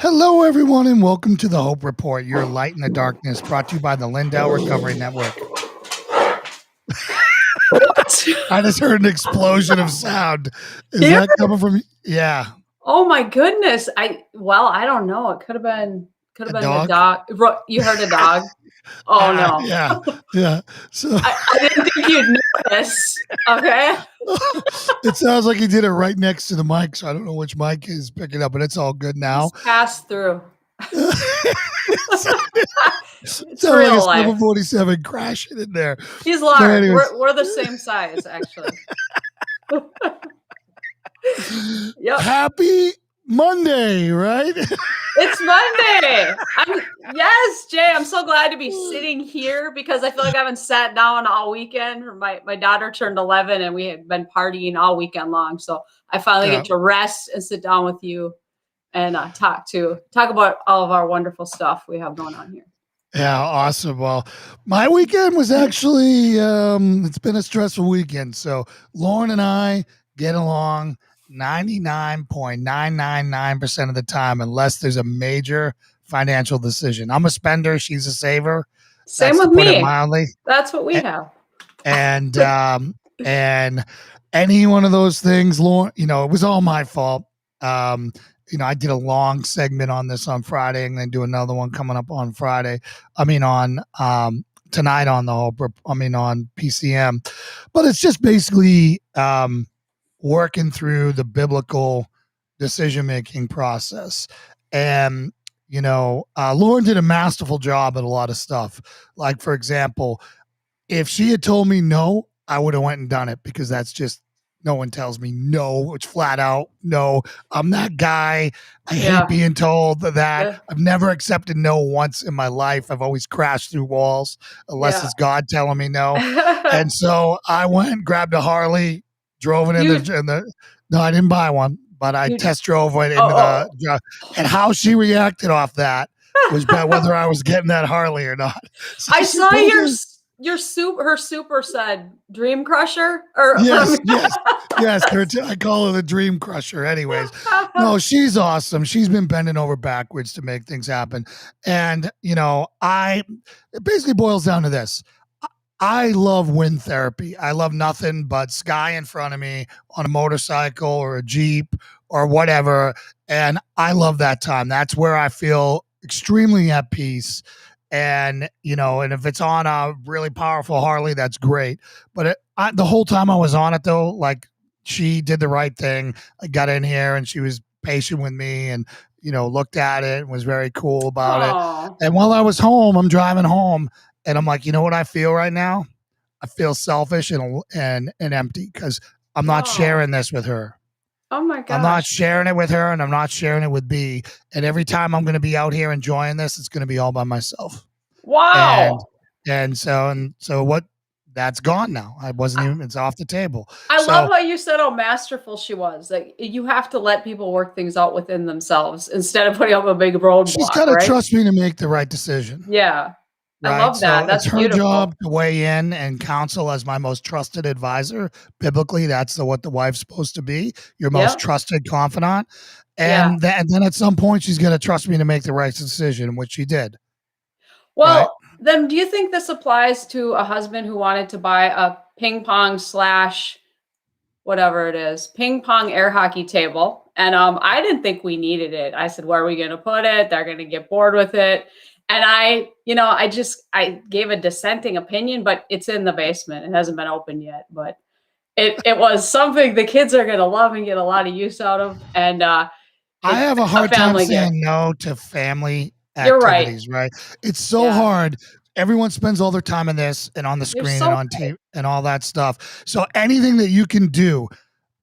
Hello, everyone, and welcome to the Hope Report, your light in the darkness, brought to you by the Lindau Recovery Network. What? I just heard an explosion of sound. Is Here? that coming from? Yeah. Oh my goodness. I don't know. It could have been A the dog? dog. You heard a dog? Oh no. Yeah. So I didn't think you'd notice. Okay. it sounds like he did it right next to the mic, so I don't know which mic is picking up, but it's all good now. Just pass through. It's It's like real a life. 747 crashing in there. He's large. anyways. We're the same size, actually. Yep. Happy Monday, right? It's Monday. Yes, Jay. I'm so glad to be sitting here because I feel like I haven't sat down all weekend. My daughter turned 11 and we had been partying all weekend long. So I finally get to rest and sit down with you and talk about all of our wonderful stuff we have going on here. Yeah, awesome. Well, my weekend was actually it's been a stressful weekend. So Lauren and I get along 99.999% of the time, unless there's a major financial decision. I'm a spender, she's a saver. Same That's with to put it me. mildly. That's what we have. And and any one of those things, Lauren, it was all my fault. I did a long segment on this on Friday and then do another one coming up on Friday. On tonight on on PCM. But it's just basically working through the biblical decision-making process. And, Lauren did a masterful job at a lot of stuff. Like, for example, if she had told me no, I would have went and done it because that's just, no one tells me no. It's flat out no. I'm that guy. I hate being told that. Yeah. I've never accepted no once in my life. I've always crashed through walls unless it's God telling me no. And so I went and grabbed a Harley, drove it no, I didn't buy one, but I test drove it into and how she reacted off that was about whether I was getting that Harley or not. So I saw her super said Dream Crusher or yes. I call her the Dream Crusher. Anyways, no, she's awesome. She's been bending over backwards to make things happen. And it basically boils down to this. I love wind therapy. I love nothing but sky in front of me on a motorcycle or a Jeep or whatever. And I love that time. That's where I feel extremely at peace. And, and if it's on a really powerful Harley, that's great. But the whole time I was on it, though, like, she did the right thing. I got in here and she was patient with me and, looked at it and was very cool about it. And while I was home, I'm driving home and I'm like, you know what I feel right now? I feel selfish and empty because I'm not sharing this with her. Oh my God. I'm not sharing it with her and I'm not sharing it with B. And every time I'm going to be out here enjoying this, it's going to be all by myself. Wow. And so what, that's gone now. It's off the table. I love how you said how masterful she was. Like, you have to let people work things out within themselves instead of putting up a big roadblock. She's got to trust me to make the right decision. Yeah. Right? I love that. So that's it's her beautiful. job to weigh in and counsel as my most trusted advisor. Biblically, that's what the wife's supposed to be, your most trusted confidant. And then at some point, she's going to trust me to make the right decision, which she did. Well, then do you think this applies to a husband who wanted to buy a ping pong / whatever it is, ping pong air hockey table? And I didn't think we needed it. I said, where are we going to put it? They're going to get bored with it. And I gave a dissenting opinion, but it's in the basement. It hasn't been opened yet, but it was something the kids are going to love and get a lot of use out of. And I have a hard time saying no to family activities, right? It's so hard. Everyone spends all their time in this and on the screen and on tape and all that stuff. So anything that you can do,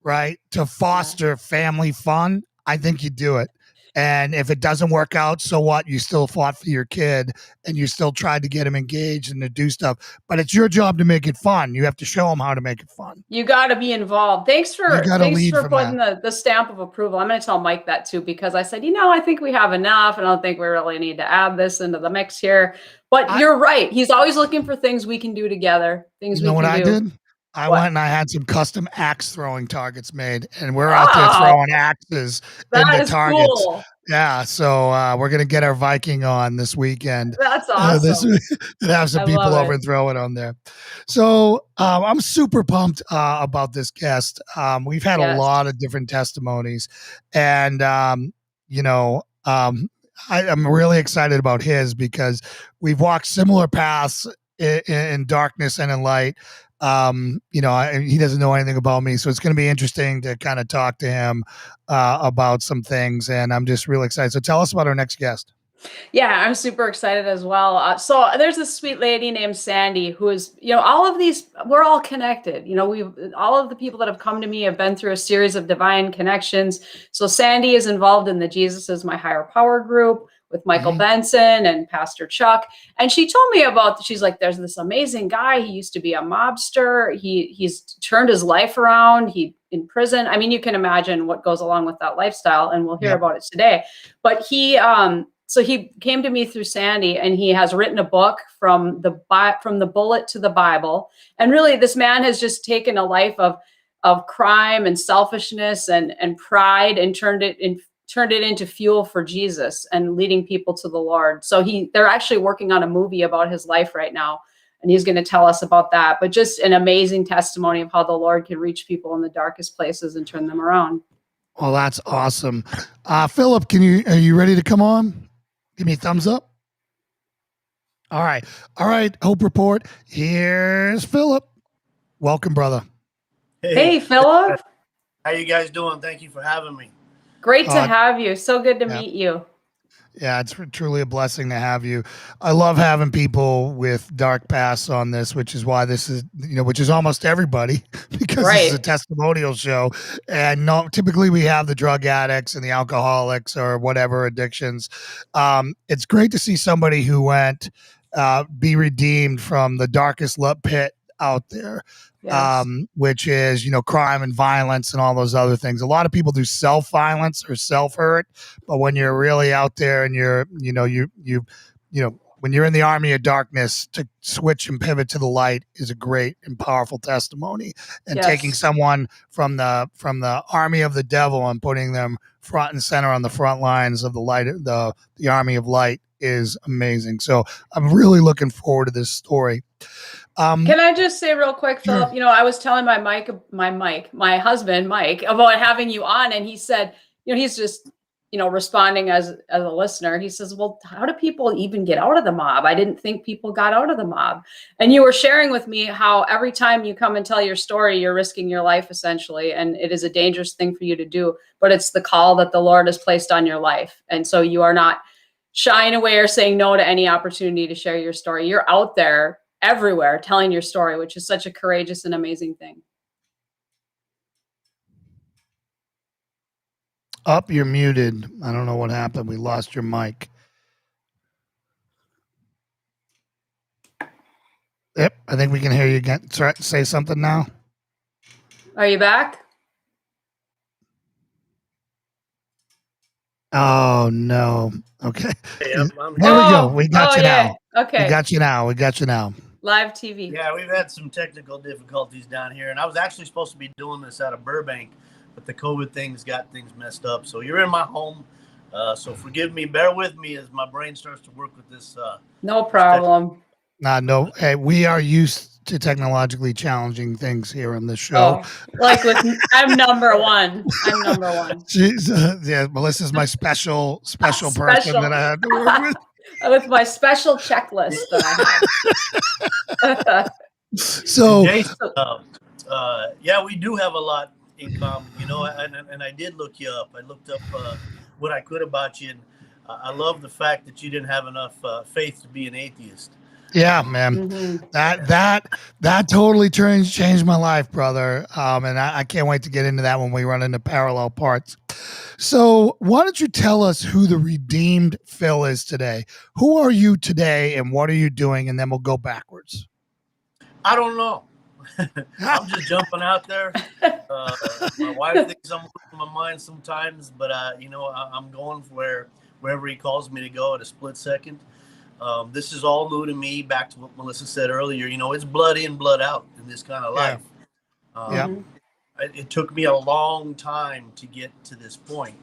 right, to foster family fun, I think you do it. And if it doesn't work out, so what? You still fought for your kid and you still tried to get him engaged and to do stuff. But it's your job to make it fun. You have to show him how to make it fun. You got to be involved. Thanks for putting the stamp of approval. I'm going to tell Mike that too, because I said, I think we have enough. And I don't think we really need to add this into the mix here. But you're right. He's always looking for things we can do together. Things we can do. You know what I did? I went and I had some custom axe throwing targets made, and we're out there throwing axes into targets. Cool. Yeah, so we're gonna get our Viking on this weekend. That's awesome. And have some people over and throw it on there. So I'm super pumped about this guest. We've had a lot of different testimonies, and I'm really excited about his because we've walked similar paths in darkness and in light. He doesn't know anything about me, so it's going to be interesting to kind of talk to him about some things, and I'm just really excited. So tell us about our next guest. Yeah, I'm super excited as well. So there's this sweet lady named Sandy who is, all of these, we're all connected. All of the people that have come to me have been through a series of divine connections. So Sandy is involved in the Jesus is My Higher Power group with Michael Benson and Pastor Chuck. And she told me she's like, there's this amazing guy. He used to be a mobster. He's turned his life around. He in prison. I mean, you can imagine what goes along with that lifestyle, and we'll hear about it today. But so he came to me through Sandy, and he has written a book from the bullet to the Bible. And really, this man has just taken a life of crime and selfishness and pride and turned it into fuel for Jesus and leading people to the Lord. So they're actually working on a movie about his life right now, and he's going to tell us about that. But just an amazing testimony of how the Lord can reach people in the darkest places and turn them around. Well, that's awesome. Phillip, are you ready to come on? Give me a thumbs up. All right. Hope Report. Here's Phillip. Welcome, brother. Hey, Phillip. How you guys doing? Thank you for having me. Great to have you. So good to meet you. Yeah, it's truly a blessing to have you. I love having people with dark pasts on this, which is why this is, which is almost everybody, because this is a testimonial show. And typically we have the drug addicts and the alcoholics or whatever addictions. It's great to see somebody who went be redeemed from the darkest pit out there. Yes. Which is, crime and violence and all those other things. A lot of people do self-violence or self-hurt, but when you're really out there and you're, when you're in the army of darkness, to switch and pivot to the light is a great and powerful testimony. And taking someone from the army of the devil and putting them front and center on the front lines of the light, the army of light, is amazing. So I'm really looking forward to this story. Can I just say real quick, Phillip, I was telling my husband, Mike, about having you on, and he said, he's just, responding as a listener. He says, well, how do people even get out of the mob? I didn't think people got out of the mob. And you were sharing with me how every time you come and tell your story, you're risking your life essentially. And it is a dangerous thing for you to do, but it's the call that the Lord has placed on your life. And so you are not shying away or saying no to any opportunity to share your story. You're out there everywhere telling your story, which is such a courageous and amazing thing. You're muted. I don't know what happened. We lost your mic. Yep, I think we can hear you again. Say something now. Are you back? Oh, no. Okay. Hey, there we go. We got you now. Okay. We got you now. Live TV. Yeah, we've had some technical difficulties down here, and I was actually supposed to be doing this out of Burbank, but the COVID thing's got things messed up. So you're in my home, so forgive me, bear with me as my brain starts to work with this. No problem. No. Hey, we are used to technologically challenging things here on this show. I'm number one. Melissa's my special person that I had to work with. With my special checklist that I have. So, Jason, we do have a lot in common, and I did look you up. I looked up what I could about you, and I love the fact that you didn't have enough faith to be an atheist. Yeah, man, that totally changed my life, brother. And I can't wait to get into that when we run into parallel parts. So why don't you tell us who the redeemed Phil is today? Who are you today and what are you doing? And then we'll go backwards. I don't know. I'm just jumping out there. My wife thinks I'm losing my mind sometimes, but I'm going wherever he calls me to go at a split second. This is all new to me. Back to what Melissa said earlier, it's blood in, blood out in this kind of life. It took me a long time to get to this point.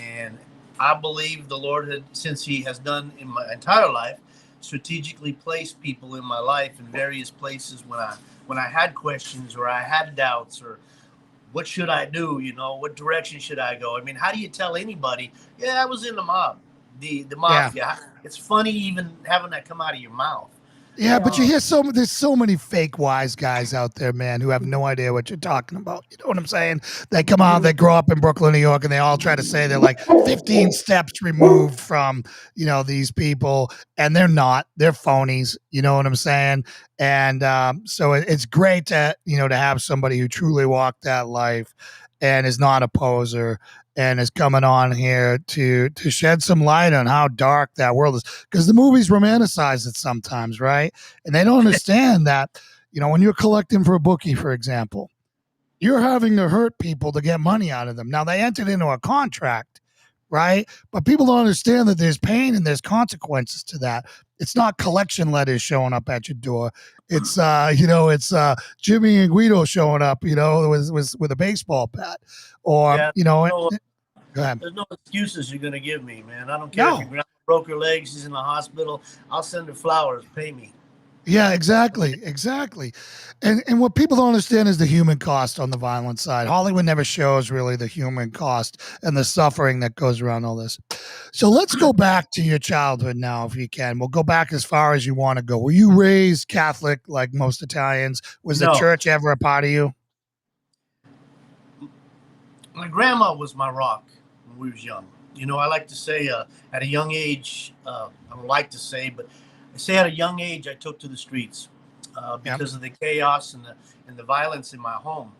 And I believe the Lord had, since He has done in my entire life, strategically placed people in my life in various places when I had questions or I had doubts or what should I do? What direction should I go? I mean, how do you tell anybody? Yeah, I was in the mob, the mafia. Yeah. It's funny even having that come out of your mouth. Yeah, but you hear there's so many fake wise guys out there, man, who have no idea what you're talking about. You know what I'm saying? They come out, they grow up in Brooklyn, New York, and they all try to say they're like 15 steps removed from, these people, and they're not. They're phonies. You know what I'm saying? And so it's great to have somebody who truly walked that life and is not a poser and is coming on here to shed some light on how dark that world is, because the movies romanticize it sometimes, right? And they don't understand that, when you're collecting for a bookie, for example, you're having to hurt people to get money out of them. Now, they entered into a contract, right? But people don't understand that there's pain and there's consequences to that. It's not collection letters showing up at your door. It's it's Jimmy and Guido showing up, with a baseball bat, or go ahead. There's no excuses you're gonna give me, man. I don't care if you broke her legs, she's in the hospital. I'll send her flowers. Pay me. Yeah, exactly. And what people don't understand is the human cost on the violent side. Hollywood never shows really the human cost and the suffering that goes around all this. So let's go back to your childhood now, if you can. We'll go back as far as you want to go. Were you raised Catholic like most Italians? Was the church ever a part of you? My grandma was my rock when we was young. I like to say at a young age, I don't like to say, but I say at a young age I took to the streets because of the chaos and the violence in my home.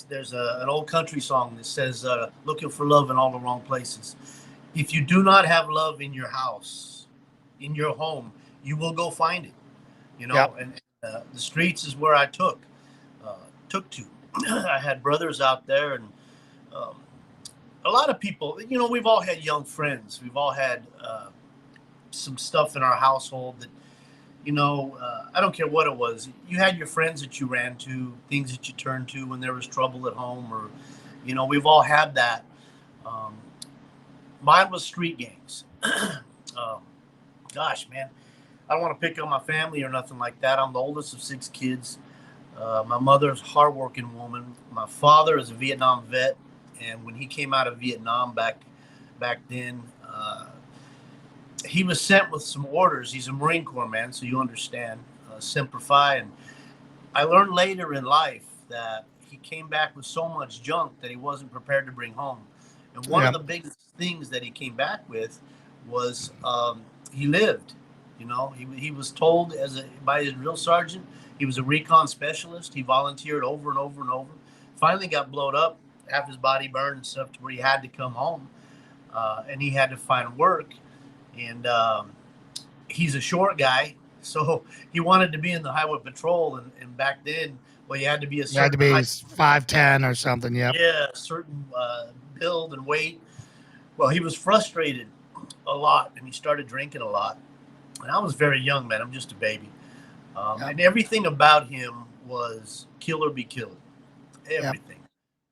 There's an old country song that says, looking for love in all the wrong places. If you do not have love in your house, in your home, you will go find it. And the streets is where I took to. I had brothers out there, and a lot of people, we've all had young friends. We've all had some stuff in our household that, I don't care what it was. You had your friends that you ran to, things that you turned to when there was trouble at home, or, we've all had that. Mine was street gangs. Gosh, man, I don't want to pick on my family or nothing like that. I'm the oldest of 6 kids. My mother's a hardworking woman. My father is a Vietnam vet. And when he came out of Vietnam back then, he was sent with some orders. He's a Marine Corps man, so you understand, Semper Fi. And I learned later in life that he came back with so much junk that he wasn't prepared to bring home. And one of the biggest things that he came back with was he lived. He was told by his drill sergeant, he was a recon specialist. He volunteered over and over and over. Finally got blowed up, half his body burned and stuff, to where he had to come home, and he had to find work. And he's a short guy, so he wanted to be in the highway patrol. And back then, well, you had to be a certain, you had to be 5'10" or something. Yeah, a certain build and weight. Well, he was frustrated a lot, and he started drinking a lot. And I was very young, man. I'm just a baby, and everything about him was kill or be killed. Everything.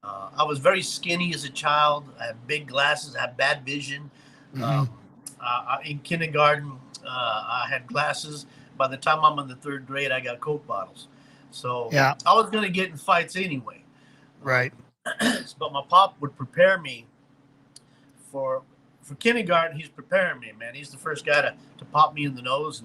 I was very skinny as a child. I had big glasses. I had bad vision. In kindergarten, I had glasses. By the time I'm in the 3rd grade, I got Coke bottles. So I was going to get in fights anyway. Right. But my pop would prepare me for kindergarten. He's preparing me, man. He's the first guy to pop me in the nose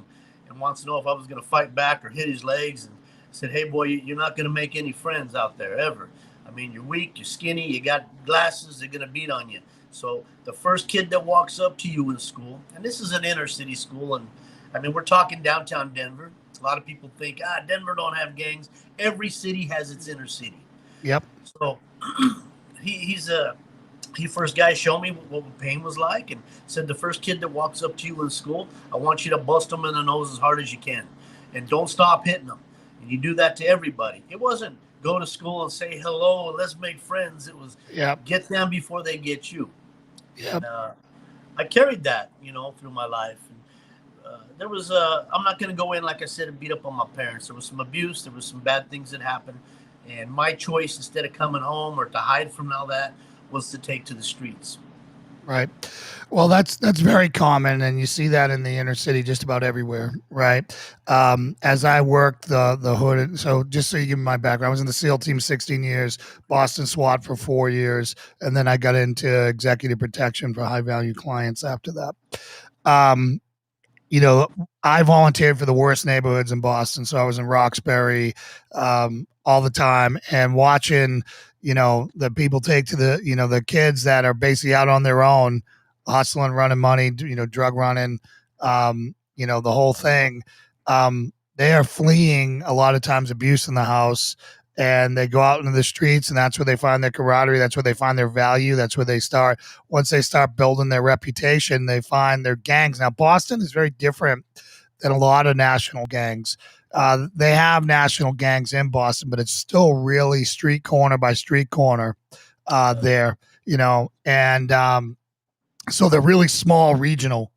and wants to know if I was going to fight back or hit his legs, and said, hey, boy, you're not going to make any friends out there ever. I mean, you're weak, you're skinny, you got glasses, they're going to beat on you. So the first kid that walks up to you in school, and this is an inner city school, and I mean, we're talking downtown Denver. A lot of people think, Denver don't have gangs. Every city has its inner city. Yep. So he first guy showed me what pain was like, and said, the first kid that walks up to you in school, I want you to bust them in the nose as hard as you can, and don't stop hitting them. And you do that to everybody. It wasn't go to school and say hello and let's make friends. It was get them before they get you. And I carried that, through my life. And there was I'm not going to go in, like I said, and beat up on my parents. There was some abuse. There was some bad things that happened. And my choice, instead of coming home or to hide from all that, was to take to the streets. Right. Well, that's very common, and you see that in the inner city just about everywhere, right? As I worked the hood, so just so you give me my background, I was in the SEAL team 16 years, Boston SWAT for 4 years, and then I got into executive protection for high value clients after that. Um, you know, I volunteered for the worst neighborhoods in Boston. So I was in Roxbury all the time, and watching, the people take to the kids that are basically out on their own, hustling, running money, drug running, the whole thing. They are fleeing a lot of times abuse in the house, and they go out into the streets, and that's where they find their camaraderie. That's where they find their value. That's where they start. Once they start building their reputation, they find their gangs. Now, Boston is very different than a lot of national gangs. They have national gangs in Boston, but it's still really street corner by street corner there, and so they're really small regional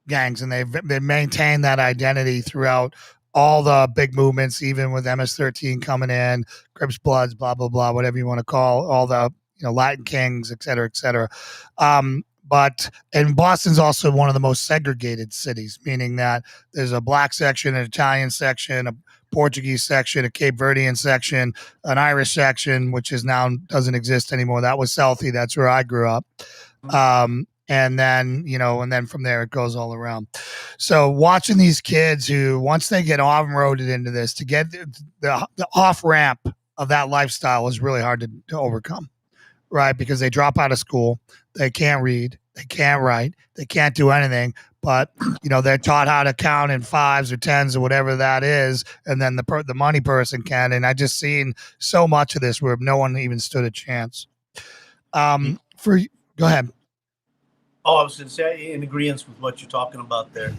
gangs, and they've maintained that identity throughout all the big movements, even with MS-13 coming in, Crips, Bloods, blah blah blah, whatever you want to call all the Latin Kings, et cetera, et cetera. And Boston's also one of the most segregated cities, meaning that there's a black section, an Italian section, a Portuguese section, a Cape Verdean section, an Irish section, which is now doesn't exist anymore. That was Southie. That's where I grew up. And then from there it goes all around. So watching these kids who, once they get off-roaded into this, to get the off ramp of that lifestyle is really hard to overcome, right? Because they drop out of school, they can't read, they can't write, they can't do anything. But they're taught how to count in fives or tens or whatever that is, and then the money person can. And I just seen so much of this where no one even stood a chance. Go ahead. Oh, I was going to say, in agreement with what you're talking about there.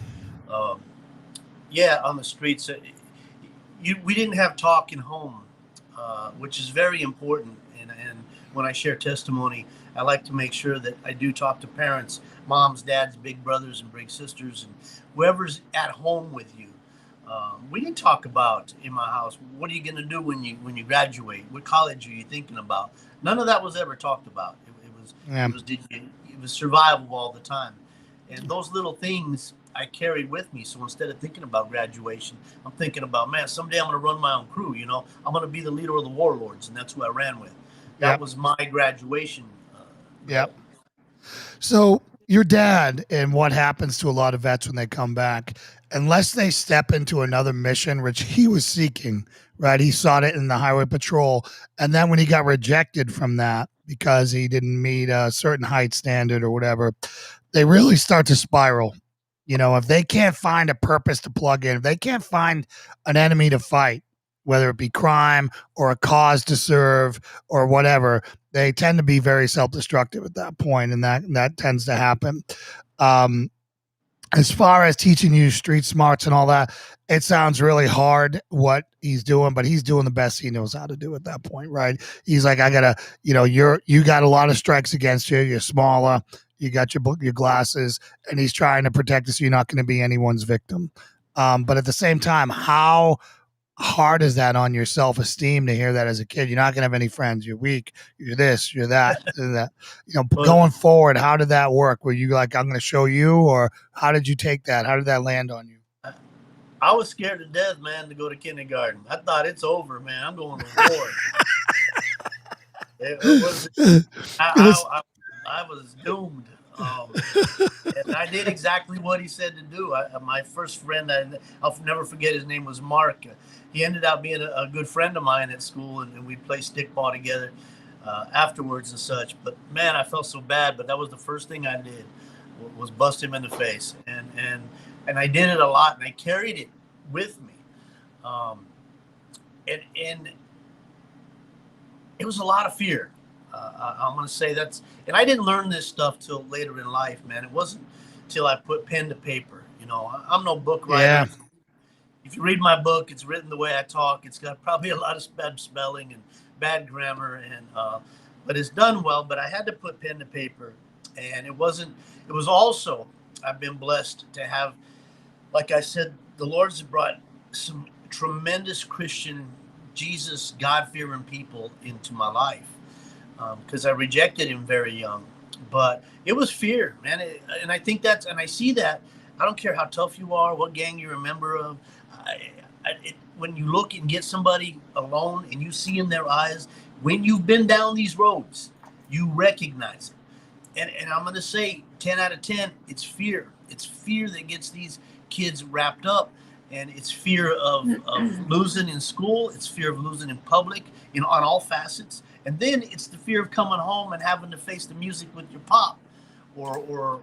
On the streets, we didn't have talk in home, which is very important. And when I share testimony, I like to make sure that I do talk to parents, moms, dads, big brothers, and big sisters, and whoever's at home with you. We didn't talk about in my house, what are you going to do when you graduate? What college are you thinking about? None of that was ever talked about. It was survival all the time. And those little things I carried with me. So instead of thinking about graduation, I'm thinking about, man, someday I'm going to run my own crew. I'm going to be the leader of the warlords. And that's who I ran with. That was my graduation. Yep. So your dad, and what happens to a lot of vets when they come back, unless they step into another mission, which he was seeking, right? He sought it in the highway patrol. And then when he got rejected from that because he didn't meet a certain height standard or whatever, they really start to spiral. If they can't find a purpose to plug in, if they can't find an enemy to fight, whether it be crime or a cause to serve or whatever, they tend to be very self-destructive at that point, and that tends to happen. As far as teaching you street smarts and all that, it sounds really hard what he's doing, but he's doing the best he knows how to do at that point, right? He's like, I gotta, you got a lot of strikes against you. You're smaller. You got your glasses, and he's trying to protect you so you're not going to be anyone's victim. But at the same time, how hard is that on your self-esteem to hear that as a kid? You're not going to have any friends. You're weak. You're this, you're that, that. Going forward, how did that work? Were you like, I'm going to show you, or how did you take that? How did that land on you? I was scared to death, man, to go to kindergarten. I thought, it's over, man. I'm going to war. I was doomed. And I did exactly what he said to do. My first friend, I'll never forget, his name was Mark. He ended up being a good friend of mine at school, and we played stickball together afterwards and such. But, man, I felt so bad. But that was the first thing I did, was bust him in the face. And I did it a lot, and I carried it with me. And it was a lot of fear. I'm going to say that's, and I didn't learn this stuff till later in life, man. It wasn't till I put pen to paper. I'm no book writer. Yeah. If you read my book, it's written the way I talk. It's got probably a lot of bad spelling and bad grammar, but it's done well. But I had to put pen to paper, and it was also, I've been blessed to have, like I said, the Lord's brought some tremendous Christian, Jesus, God-fearing people into my life. Because I rejected him very young. But it was fear, man. And I think and I see that. I don't care how tough you are, what gang you're a member of. When you look and get somebody alone and you see in their eyes, when you've been down these roads, you recognize it. And I'm going to say 10 out of 10, it's fear. It's fear that gets these kids wrapped up. And it's fear of losing in school. It's fear of losing in public, on all facets. And then it's the fear of coming home and having to face the music with your pop or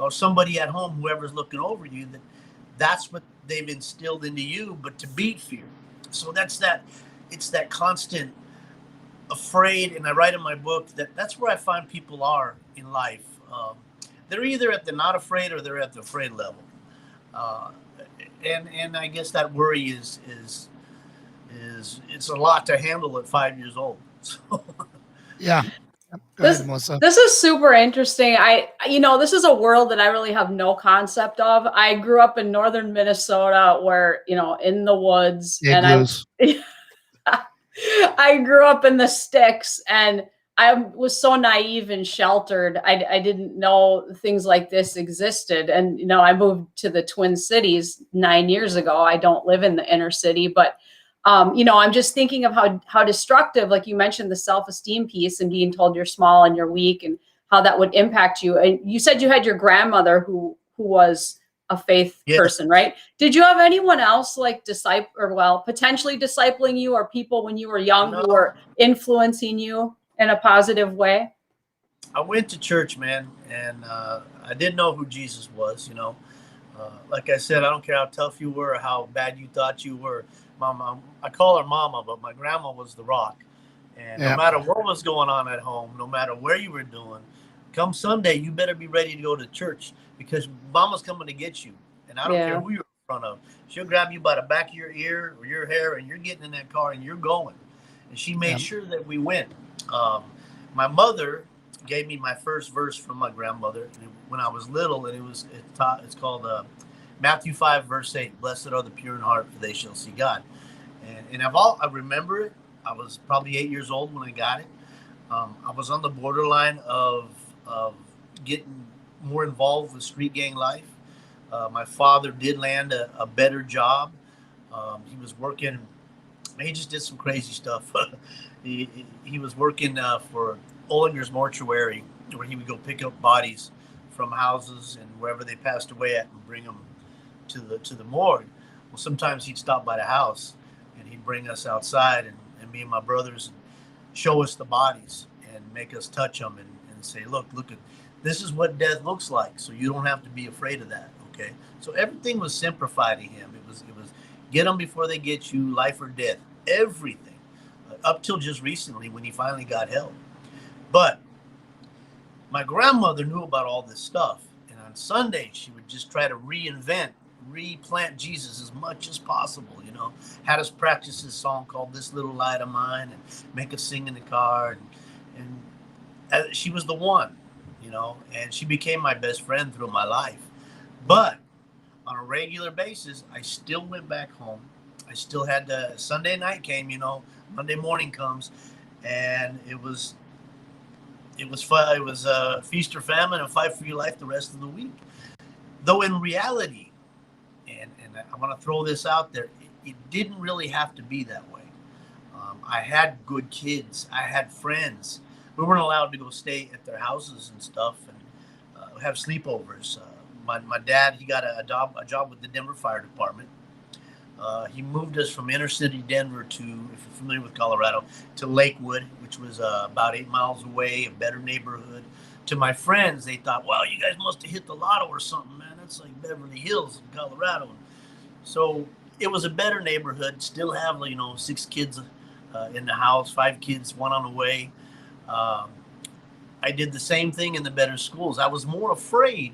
somebody at home, whoever's looking over you, that's what they've instilled into you, but to beat fear. So it's that constant afraid. And I write in my book that's where I find people are in life. They're either at the not afraid or they're at the afraid level. And I guess that worry is it's a lot to handle at 5 years old. So. Yeah. This is super interesting. This is a world that I really have no concept of. I grew up in northern Minnesota where, in the woods, and I grew up in the sticks, and I was so naive and sheltered. I didn't know things like this existed. And, I moved to the Twin Cities 9 years ago. I don't live in the inner city, but I'm just thinking of how destructive, like you mentioned, the self-esteem piece and being told you're small and you're weak and how that would impact you. And you said you had your grandmother who was a faith person, right? Did you have anyone else like potentially discipling you, or people when you were young who were influencing you in a positive way? I went to church, man, and I didn't know who Jesus was, like I said, I don't care how tough you were or how bad you thought you were. Mama, I call her Mama, but my grandma was the rock. And no matter what was going on at home, no matter where you were doing, come Sunday, you better be ready to go to church because Mama's coming to get you. And I don't care who you're in front of. She'll grab you by the back of your ear or your hair, and you're getting in that car and you're going. And she made sure that we went. My mother gave me my first verse from my grandmother when I was little, and it's called Matthew 5, verse 8, blessed are the pure in heart, for they shall see God. And I remember it. I was probably 8 years old when I got it. I was on the borderline of getting more involved with street gang life. My father did land a better job. He was working, he just did some crazy stuff. He was working for Ollinger's mortuary, where he would go pick up bodies from houses and wherever they passed away at and bring them to the morgue. Well, sometimes he'd stop by the house and he'd bring us outside and me and my brothers and show us the bodies and make us touch them and say, look at this is what death looks like, so you don't have to be afraid of that. Okay, so everything was simplified to him. It was get them before they get you, life or death, everything, up till just recently when he finally got help. But my grandmother knew about all this stuff, and on Sunday she would just try to replant Jesus as much as possible, had us practice this song called This Little Light of Mine and make us sing in the car. And she was the one, and she became my best friend through my life. But on a regular basis, I still went back home. I still had Sunday night came, Monday morning comes, and it was fun. It was feast or famine and fight for your life the rest of the week. Though in reality, and I want to throw this out there, it didn't really have to be that way. I had good kids. I had friends. We weren't allowed to go stay at their houses and stuff and have sleepovers. My dad, he got a job with the Denver Fire Department. He moved us from inner city Denver to, if you're familiar with Colorado, to Lakewood, which was about 8 miles away, a better neighborhood. To my friends, they thought, wow, you guys must have hit the lotto or something, man. That's like Beverly Hills in Colorado. So it was a better neighborhood. Still have, 6 kids in the house, 5 kids, 1 on the way. I did the same thing in the better schools. I was more afraid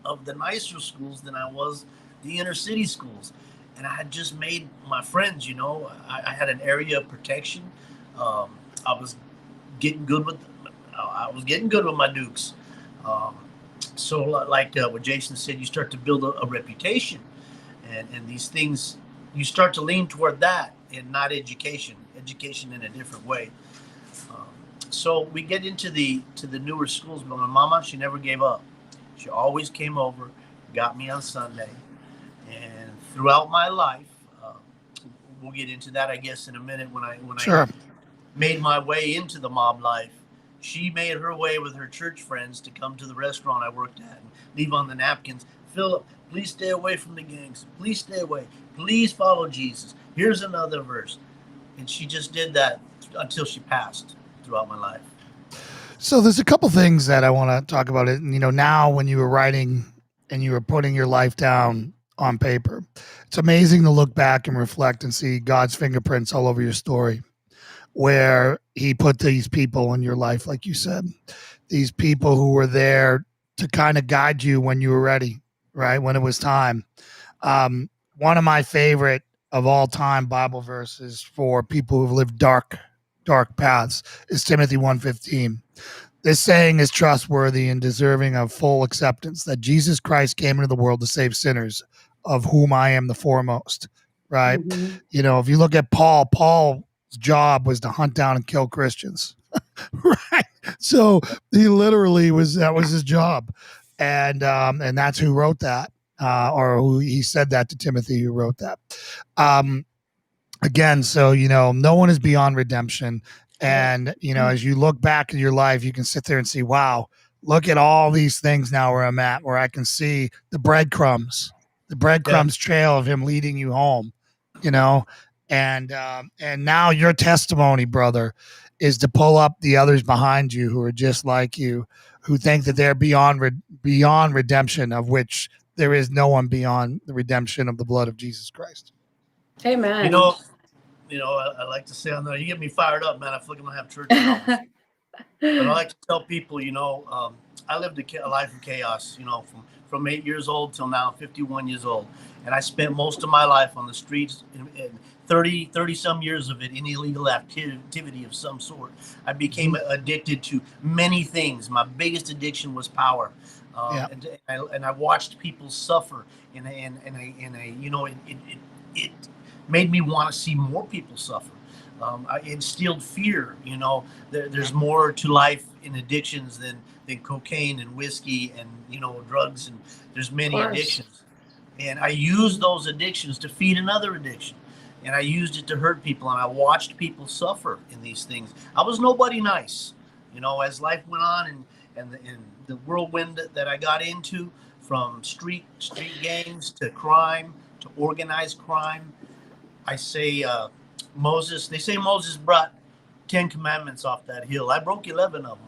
of the nicer schools than I was the inner city schools. And I had just made my friends, I had an area of protection. I was getting good with my Dukes. So like what Jason said, you start to build a reputation, and these things, you start to lean toward that and not education in a different way. So we get into the newer schools, but my mama, she never gave up. She always came over, got me on Sunday, and throughout my life, we'll get into that, I guess, in a minute. When I Sure. made my way into the mob life, she made her way with her church friends to come to the restaurant I worked at and leave on the napkins, Phillip, please stay away from the gangs. Please stay away. Please follow Jesus. Here's another verse. And she just did that until she passed throughout my life. So there's a couple things that I want to talk about. It, you know, now when you were writing and you were putting your life down on paper, it's amazing to look back and reflect and see God's fingerprints all over your story, where he put these people in your life, like you said, these people who were there to kind of guide you when you were ready, right? When it was time. One of my favorite of all time Bible verses for people who've lived dark paths is Timothy 1:15. This saying is trustworthy and deserving of full acceptance, that Jesus Christ came into the world to save sinners, of whom I am the foremost, right? Mm-hmm. You know, if you look at Paul's job was to hunt down and kill Christians, right? So he literally that was his job. And that's who wrote that, or who he said that to Timothy, who wrote that. Again, so, you know, no one is beyond redemption. And, you know, as you look back at your life, you can sit there and see, wow, look at all these things now where I'm at, where I can see the breadcrumbs trail of him leading you home, you know, and now your testimony, brother, is to pull up the others behind you who are just like you, who think that they're beyond redemption, of which there is no one beyond the redemption of the blood of Jesus Christ. Amen. You know, I like to say on there, you get me fired up, man. I feel like I'm going to have church now. But I like to tell people, you know, I lived a life of chaos, you know, from 8 years old till now, 51 years old. And I spent most of my life on the streets, and 30 some years of it in illegal activity of some sort. I became addicted to many things. My biggest addiction was power. And I watched people suffer in a you know, it made me want to see more people suffer. I instilled fear. You know, there's more to life in addictions than cocaine and whiskey and, you know, drugs, and there's many addictions. And I used those addictions to feed another addiction, and I used it to hurt people, and I watched people suffer in these things. I was nobody nice, you know, as life went on, and the whirlwind that I got into, from street gangs to crime to organized crime. I say they say Moses brought 10 commandments off that hill. I broke 11 of them.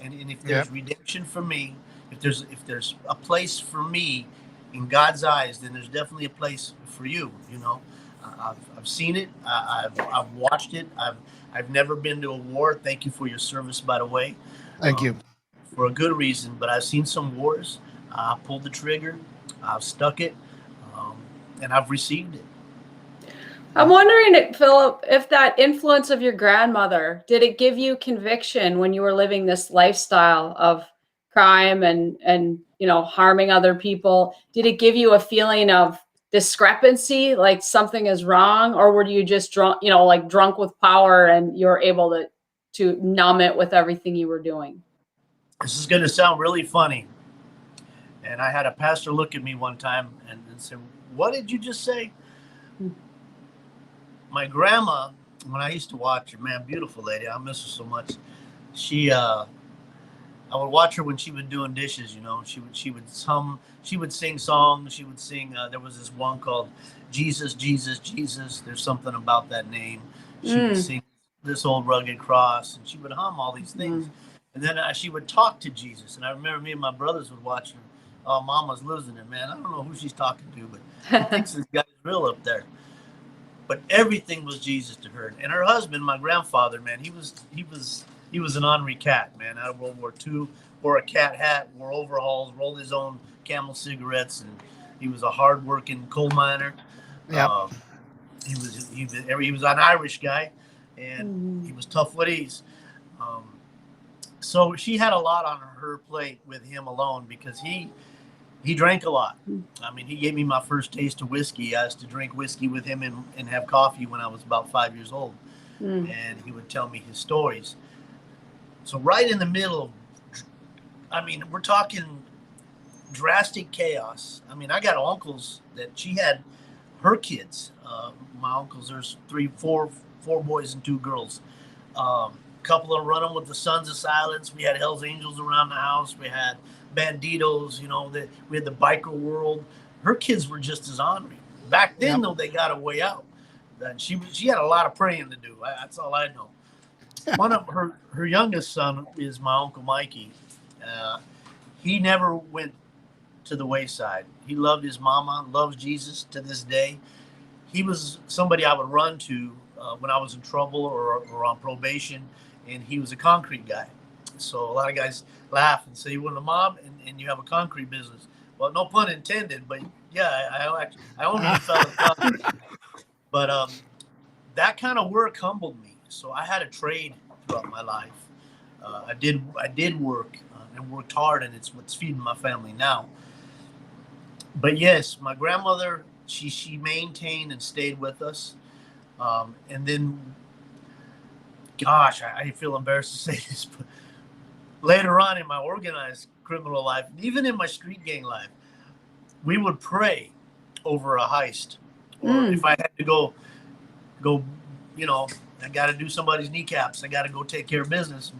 And if there's redemption for me, if there's a place for me in God's eyes, then there's definitely a place for you. You know, I've seen it. I've watched it. I've never been to a war. Thank you for your service, by the way. Thank you. For a good reason. But I've seen some wars. I pulled the trigger. I've stuck it, and I've received it. I'm wondering, Phillip, if that influence of your grandmother, did it give you conviction when you were living this lifestyle of crime and you know, harming other people? Did it give you a feeling of discrepancy, like something is wrong, or were you just drunk, you know, like drunk with power, and you're able to numb it with everything you were doing? This is going to sound really funny. And I had a pastor look at me one time and said, "What did you just say?" My grandma, when I used to watch her, man, beautiful lady, I miss her so much. I would watch her when she was doing dishes. You know, she would sing songs. She would sing. There was this one called "Jesus, Jesus, Jesus." There's something about that name. She would sing "This Old Rugged Cross," and she would hum all these things. And then she would talk to Jesus. And I remember me and my brothers would watch her. Oh, Mama's losing it, man. I don't know who she's talking to, but she thinks this guy's real up there. But everything was Jesus to her. And her husband, my grandfather, man, he was an ornery cat, man, out of World War II. Wore a cat hat, wore overalls, rolled his own Camel cigarettes, and he was a hard-working coal miner. Yeah. He was an Irish guy, and he was tough with ease. So she had a lot on her plate with him alone, because he drank a lot. I mean, he gave me my first taste of whiskey. I used to drink whiskey with him and have coffee when I was about 5 years old. And he would tell me his stories. So right in the middle, I mean, we're talking drastic chaos. I mean, I got uncles that she had her kids. My uncles, there's four boys and 2 girls. Couple of running with the Sons of Silence. We had Hell's Angels around the house. We had Banditos. You know, we had the biker world. Her kids were just as ornery. Back then, though, they got a way out. And she had a lot of praying to do. That's all I know. One of her youngest son is my Uncle Mikey. He never went to the wayside. He loved his mama, loves Jesus to this day. He was somebody I would run to when I was in trouble or on probation, and he was a concrete guy. So a lot of guys laugh and say, you want a mom and you have a concrete business. Well, no pun intended, but yeah, I only fell in concrete. But that kind of work humbled me. So I had a trade throughout my life. I did work and worked hard, and it's what's feeding my family now. But yes, my grandmother, she maintained and stayed with us. And then, gosh, I feel embarrassed to say this, but later on in my organized criminal life, even in my street gang life, we would pray over a heist. Or if I had to go, you know, I got to do somebody's kneecaps. I got to go take care of business.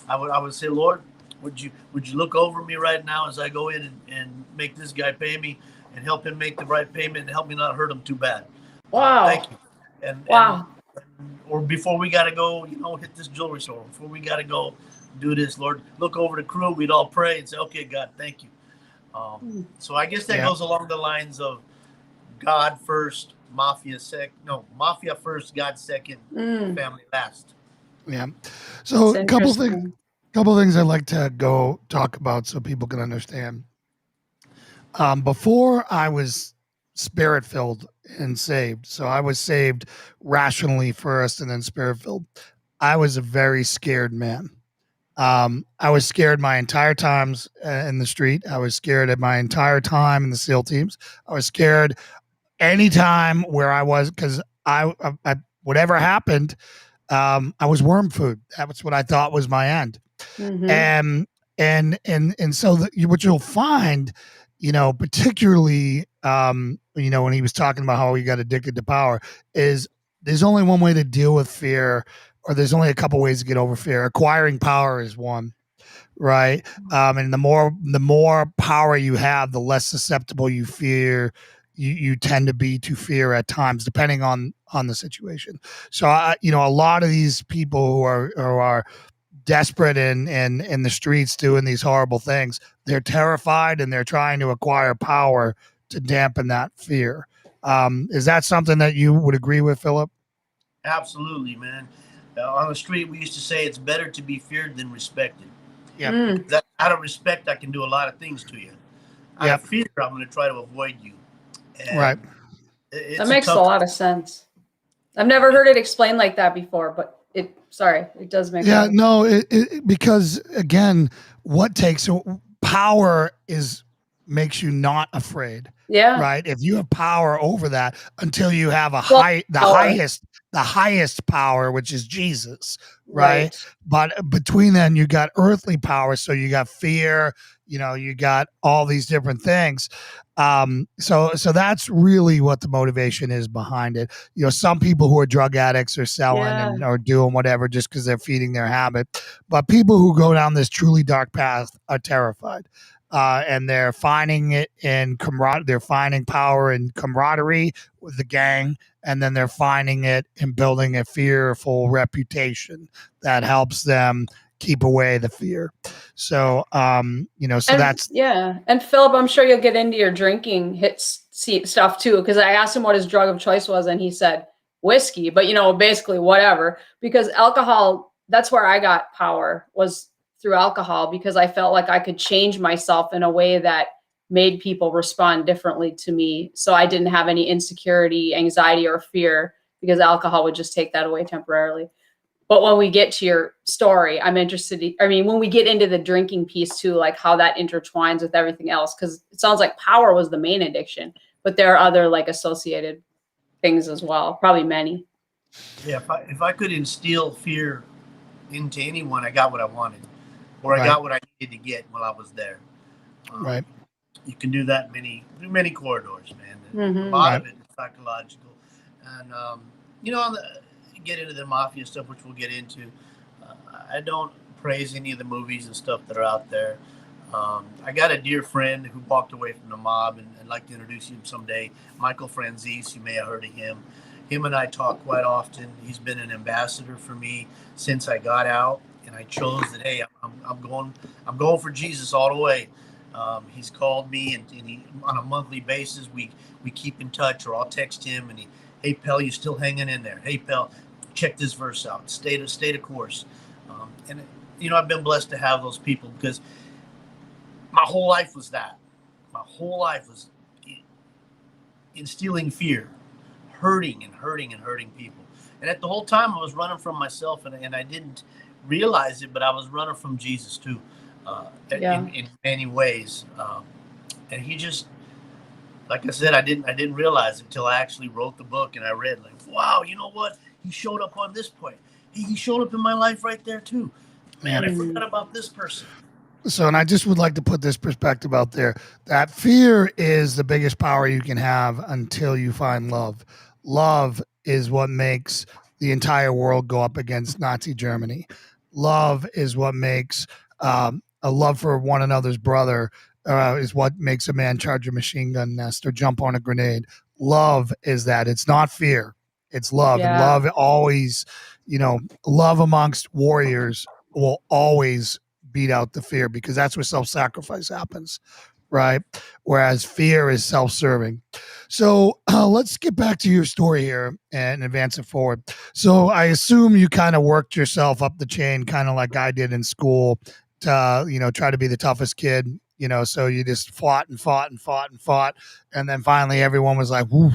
I would say, Lord, would you look over me right now as I go in and make this guy pay me and help him make the right payment and help me not hurt him too bad. Wow. Thank you. And or before we got to go, you know, hit this jewelry store. Before we got to go do this, Lord, look over the crew. We'd all pray and say, okay, God, thank you. So I guess that goes along the lines of God first, mafia first, God second, family last. Yeah. So a couple things I'd like to go talk about so people can understand. Before I was spirit-filled and saved, so I was saved rationally first and then spirit-filled, I was a very scared man. I was scared my entire times in the street. I was scared at my entire time in the SEAL teams. I was scared anytime where I was, because I whatever happened, I was worm food. That was what I thought was my end. And so what you'll find, you know, particularly, you know, when he was talking about how he got addicted to power, is there's only one way to deal with fear, or there's only a couple ways to get over fear. Acquiring power is one, right? And the more power you have, the less susceptible you tend to be to fear at times, depending on the situation. So, you know, a lot of these people who are desperate in the streets doing these horrible things, they're terrified and they're trying to acquire power to dampen that fear. Is that something that you would agree with, Phillip? Absolutely, man. On the street, we used to say it's better to be feared than respected. Yeah. Out of respect, I can do a lot of things to you. Out of fear, I'm going to try to avoid you. And right. That makes a lot of sense. I've never heard it explained like that before, but it does make sense. No, because again, what takes power makes you not afraid. Yeah. Right. If you have power over that until you have the highest power, which is Jesus. Right. But between then you got earthly power. So you got fear, you know, you got all these different things. So that's really what the motivation is behind it. You know, some people who are drug addicts are selling and or doing whatever just because they're feeding their habit. But people who go down this truly dark path are terrified. And they're finding it in camaraderie. They're finding power in camaraderie with the gang, and then they're finding it in building a fearful reputation that helps them keep away the fear. So, you know, that's And Phillip, I'm sure you'll get into your drinking stuff too, because I asked him what his drug of choice was, and he said whiskey. But you know, basically whatever, because alcohol. That's where I got power, was through alcohol, because I felt like I could change myself in a way that made people respond differently to me. So I didn't have any insecurity, anxiety, or fear, because alcohol would just take that away temporarily. But when we get to your story, I'm interested. When we get into the drinking piece too, like how that intertwines with everything else, because it sounds like power was the main addiction, but there are other like associated things as well, probably many. Yeah, if I could instill fear into anyone, I got what I wanted, or I got what I needed to get while I was there. Right. You can do that through many corridors, man. A lot of it is psychological, and get into the mafia stuff, which we'll get into. I don't praise any of the movies and stuff that are out there. I got a dear friend who walked away from the mob, and I'd like to introduce him someday. Michael Franzese, you may have heard of him. Him and I talk quite often. He's been an ambassador for me since I got out, and I chose that. Hey, I'm going for Jesus all the way. He's called me, and he, on a monthly basis, we keep in touch, or I'll text him, and hey, pal, you still hanging in there? Hey, pal, check this verse out. Stay the course. And I've been blessed to have those people, because my whole life was that. My whole life was instilling fear, hurting people. And at the whole time, I was running from myself, and I didn't realize it, but I was running from Jesus too, in many ways. And he just, like I said, I didn't realize it until I actually wrote the book, and I read, like, wow, you know what? He showed up on this point. He showed up in my life right there too. Man, I forgot about this person. So, and I just would like to put this perspective out there, that fear is the biggest power you can have until you find love. Love is what makes the entire world go up against Nazi Germany. Love is what makes a love for one another's brother is what makes a man charge a machine gun nest or jump on a grenade. Love is that. It's not fear. It's love. And love always, love amongst warriors will always beat out the fear, because that's where self-sacrifice happens, right? Whereas fear is self-serving. So let's get back to your story here and advance it forward. So I assume you kind of worked yourself up the chain, kind of like I did in school, to try to be the toughest kid. So you just fought. And then finally everyone was like, woo,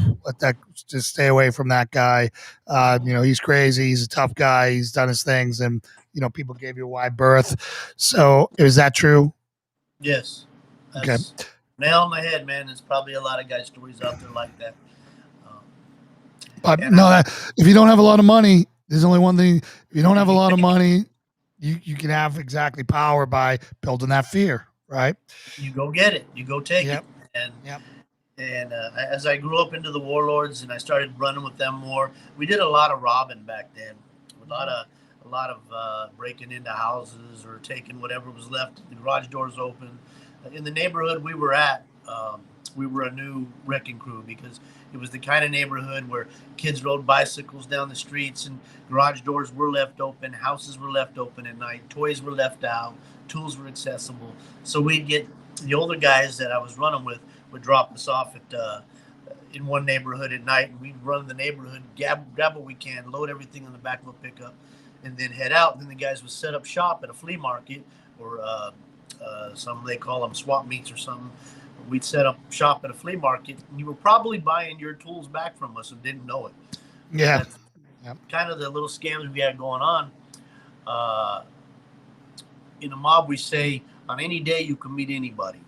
just stay away from that guy. He's crazy. He's a tough guy. He's done his things. And, people gave you a wide berth. So is that true? Yes. Okay. Nail on the head, man. There's probably a lot of guy stories out there like that. But no, if you don't have a lot of money, there's only one thing. If you don't have a lot of money, you can have exactly power by building that fear. Right. You go get it. You go take it. And as I grew up into the warlords and I started running with them more, we did a lot of robbing back then. A lot of breaking into houses or taking whatever was left. The garage doors open. In the neighborhood we were at, we were a new wrecking crew, because it was the kind of neighborhood where kids rode bicycles down the streets and garage doors were left open, houses were left open at night, toys were left out, tools were accessible. So we'd get the older guys that I was running with would drop us off at in one neighborhood at night, and we'd run the neighborhood, grab what we can, load everything in the back of a pickup, and then head out. And then the guys would set up shop at a flea market, or some they call them swap meets or something. We'd set up shop at a flea market, and you were probably buying your tools back from us and didn't know it. Yeah. Kind of the little scams we had going on. In a mob, we say on any day you can meet anybody.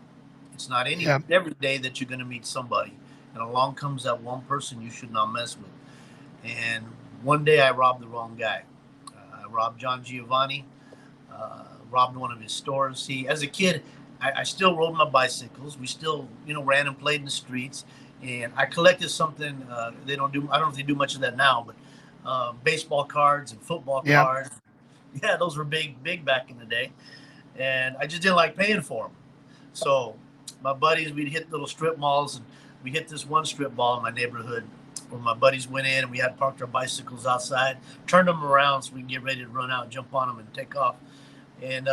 It's not every day that you're going to meet somebody. And along comes that one person you should not mess with. And one day I robbed the wrong guy. I robbed John Giovanni, robbed one of his stores. See, as a kid, I still rode my bicycles. We still, ran and played in the streets. And I collected something I don't know if they do much of that now, but baseball cards and football cards. Yeah, those were big back in the day. And I just didn't like paying for them. So my buddies, we'd hit little strip malls, and we hit this one strip mall in my neighborhood where my buddies went in, and we had parked our bicycles outside, turned them around so we can get ready to run out, jump on them, and take off. And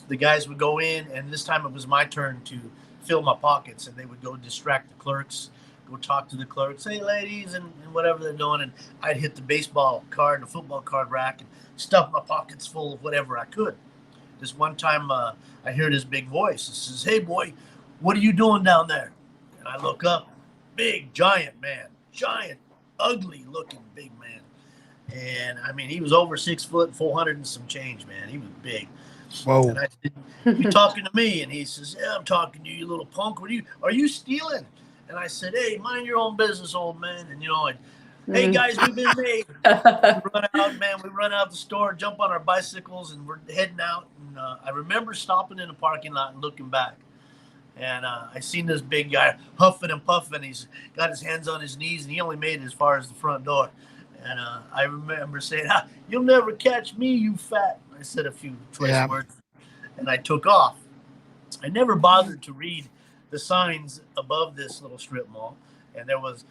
the guys would go in, and this time it was my turn to fill my pockets, and they would go distract the clerks, go talk to the clerks, hey, ladies, and whatever they're doing. And I'd hit the baseball card and the football card rack and stuff my pockets full of whatever I could. This one time I hear this big voice. It says, hey, boy, what are you doing down there? And I look up, big, giant man, giant, ugly looking big man. And I mean, he was over 6 foot, 400 and some change, man. He was big. Whoa. And I said, you talking to me? And he says, yeah, I'm talking to you, you little punk. Are you stealing? And I said, hey, mind your own business, old man. And, Hey guys, we've been made. We run out the store, jump on our bicycles, and we're heading out. And I remember stopping in the parking lot and looking back. And I seen this big guy huffing and puffing. He's got his hands on his knees, and he only made it as far as the front door. And I remember saying, "You'll never catch me, you fat." I said a few choice words, and I took off. I never bothered to read the signs above this little strip mall. And there was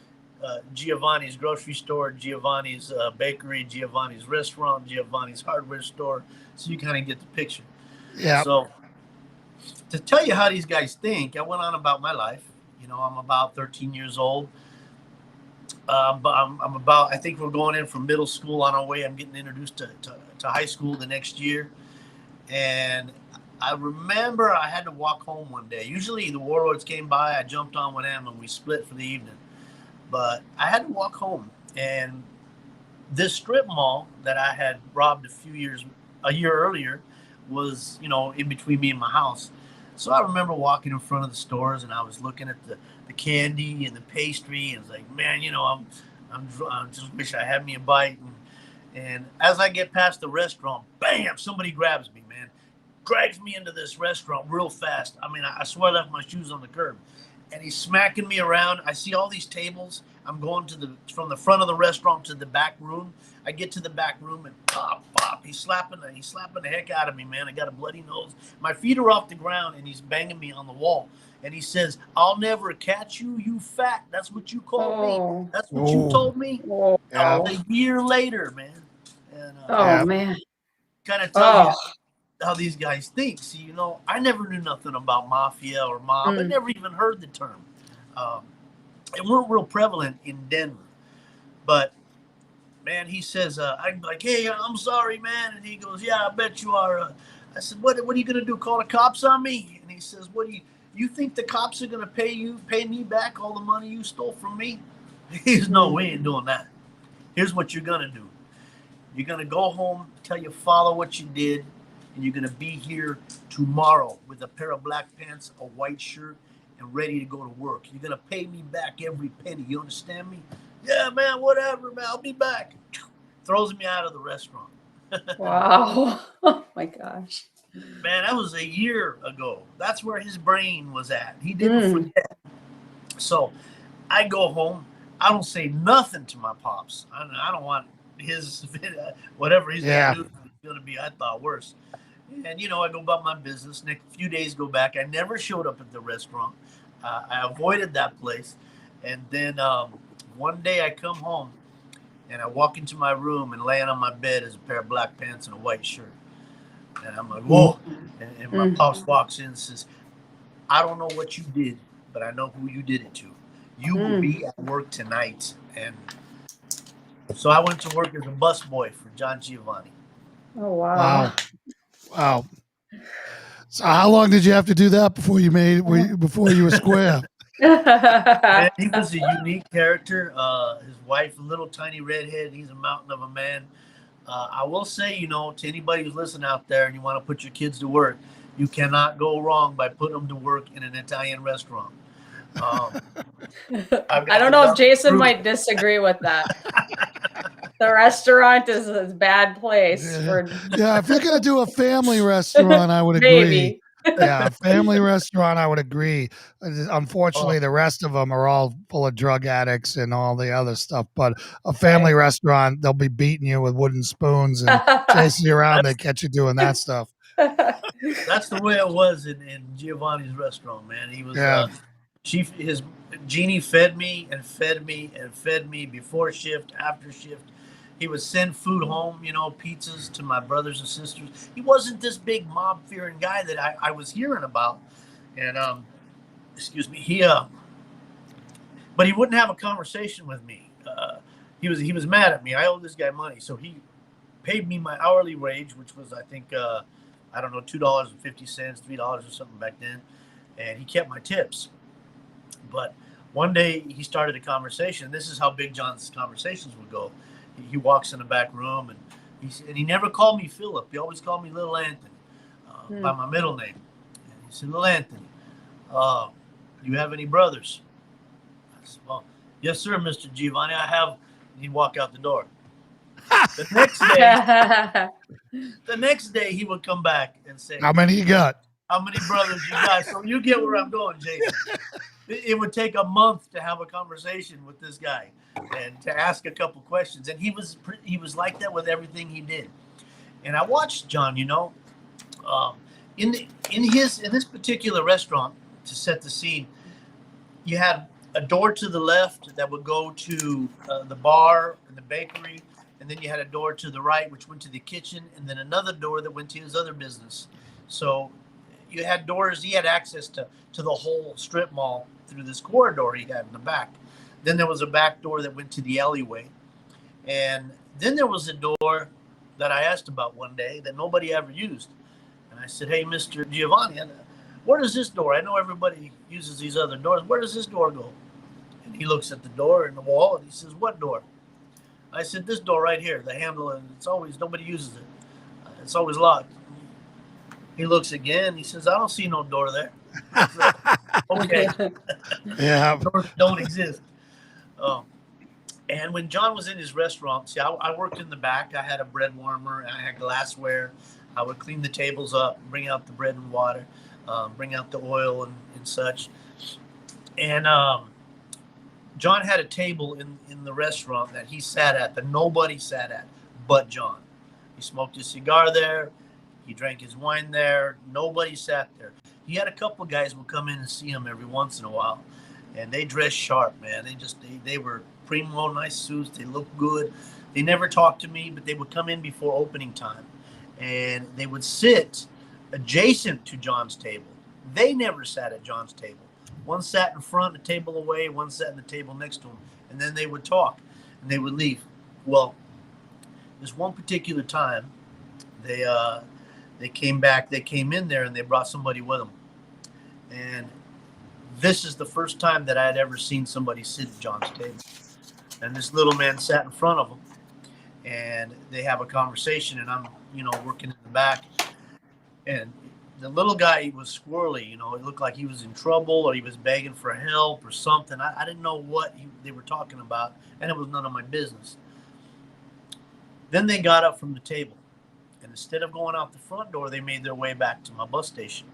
Giovanni's grocery store, Giovanni's bakery, Giovanni's restaurant, Giovanni's hardware store. So you kind of get the picture. Yeah. So to tell you how these guys think, I went on about my life. You know, I'm about 13 years old. But I'm about, I think we're going in from middle school on our way. I'm getting introduced to high school the next year. And I remember I had to walk home one day. Usually the warlords came by, I jumped on with them, and we split for the evening. But I had to walk home. And this strip mall that I had robbed a year earlier was, you know, in between me and my house. So I remember walking in front of the stores, and I was looking at the candy and the pastry, and it's like, man, you know, I just wish I had me a bite. And as I get past the restaurant, bam, somebody grabs me, man, drags me into this restaurant real fast. I mean, I swear I left my shoes on the curb, and he's smacking me around. I see all these tables. I'm going from the front of the restaurant to the back room. I get to the back room, and pop, he's slapping the heck out of me, man. I got a bloody nose. My feet are off the ground, and he's banging me on the wall. And he says, "I'll never catch you, you fat." That's what you called me. That's what you told me. That was a year later, man. And, man. Kind of tell you how these guys think. See, you know, I never knew nothing about mafia or mob. I never even heard the term. It weren't real prevalent in Denver. But man, he says, I'm like, "Hey, I'm sorry, man." And he goes, "Yeah, I bet you are." I said, what are you going to do, call the cops on me? And he says, you think the cops are going to pay me back all the money you stole from me? He says, "No, we ain't doing that. Here's what you're going to do. You're going to go home, tell your father what you did, and you're going to be here tomorrow with a pair of black pants, a white shirt, and ready to go to work. You're going to pay me back every penny. You understand me?" "Yeah, man, whatever, man. I'll be back." Throws me out of the restaurant. Wow. Oh, my gosh. Man, that was a year ago. That's where his brain was at. He didn't forget. So I go home. I don't say nothing to my pops. I don't want his, whatever he's going to do is going to be, I thought, worse. And, you know, I go about my business. Next few days go back. I never showed up at the restaurant. I avoided that place. And then one day I come home, and I walk into my room, and laying on my bed is a pair of black pants and a white shirt. And I'm like, whoa. And my pops walks in and says, "I don't know what you did, but I know who you did it to. You will be at work tonight." And so I went to work as a busboy for John Giovanni. Oh, wow. Wow. So how long did you have to do that before you were square? Man, he was a unique character. His wife, a little tiny redhead. He's a mountain of a man. I will say, you know, to anybody who's listening out there and you want to put your kids to work, you cannot go wrong by putting them to work in an Italian restaurant. I don't know if Jason might disagree with that. The restaurant is a bad place. Yeah, if you're going to do a family restaurant, I would agree. Maybe. Yeah, family restaurant, I would agree. Unfortunately, the rest of them are all full of drug addicts and all the other stuff. But a family restaurant, they'll be beating you with wooden spoons and chasing you around. They catch you doing that stuff. That's the way it was in Giovanni's restaurant, man. He was, Jeannie fed me and fed me and fed me before shift, after shift. He would send food home, you know, pizzas to my brothers and sisters. He wasn't this big mob-fearing guy that I was hearing about. And, excuse me, but he wouldn't have a conversation with me. He was mad at me. I owed this guy money. So he paid me my hourly wage, which was, I think, I don't know, $2.50, $3 or something back then. And he kept my tips. But one day he started a conversation. This is how Big John's conversations would go. He walks in the back room, and he never called me Phillip. He always called me Little Anthony by my middle name. And he said, "Little Anthony, do you have any brothers?" I said, "Well, yes, sir, Mr. Giovanni. I have and he'd walk out the door. The next day he would come back and say, "How many you got? How many brothers you got?" So you get where I'm going, Jason. It would take a month to have a conversation with this guy and to ask a couple questions. And he was like that with everything he did. And I watched John, in this particular restaurant, to set the scene, you had a door to the left that would go to the bar and the bakery, and then you had a door to the right which went to the kitchen, and then another door that went to his other business. So you had doors. He had access to the whole strip mall through this corridor he had in the back. Then there was a back door that went to the alleyway, and then there was a door that I asked about one day that nobody ever used. And I said, "Hey, Mr. Giovanni, where does this door? I know everybody uses these other doors. Where does this door go?" And he looks at the door in the wall and he says, "What door?" I said, "This door right here, the handle, and nobody uses it. It's always locked." He looks again. He says, "I don't see no door there." Said, okay. Yeah. Doors don't exist. And when John was in his restaurant, see, I worked in the back. I had a bread warmer. I had glassware. I would clean the tables up, bring out the bread and water, bring out the oil and such. And John had a table in the restaurant that he sat at, that nobody sat at but John. He smoked his cigar there. He drank his wine there. Nobody sat there. He had a couple of guys would come in and see him every once in a while, and they dressed sharp, man. They were primo, nice suits. They looked good. They never talked to me, but they would come in before opening time, and they would sit adjacent to John's table. They never sat at John's table. One sat in front, a table away. One sat in the table next to him, and then they would talk, and they would leave. Well, this one particular time, they came back. They came in there, and they brought somebody with them. And this is the first time that I had ever seen somebody sit at John's table. And this little man sat in front of him, and they have a conversation, and I'm, working in the back. And the little guy was squirrely, it looked like he was in trouble or he was begging for help or something. I didn't know what they were talking about, and it was none of my business. Then they got up from the table, and instead of going out the front door, they made their way back to my bus station.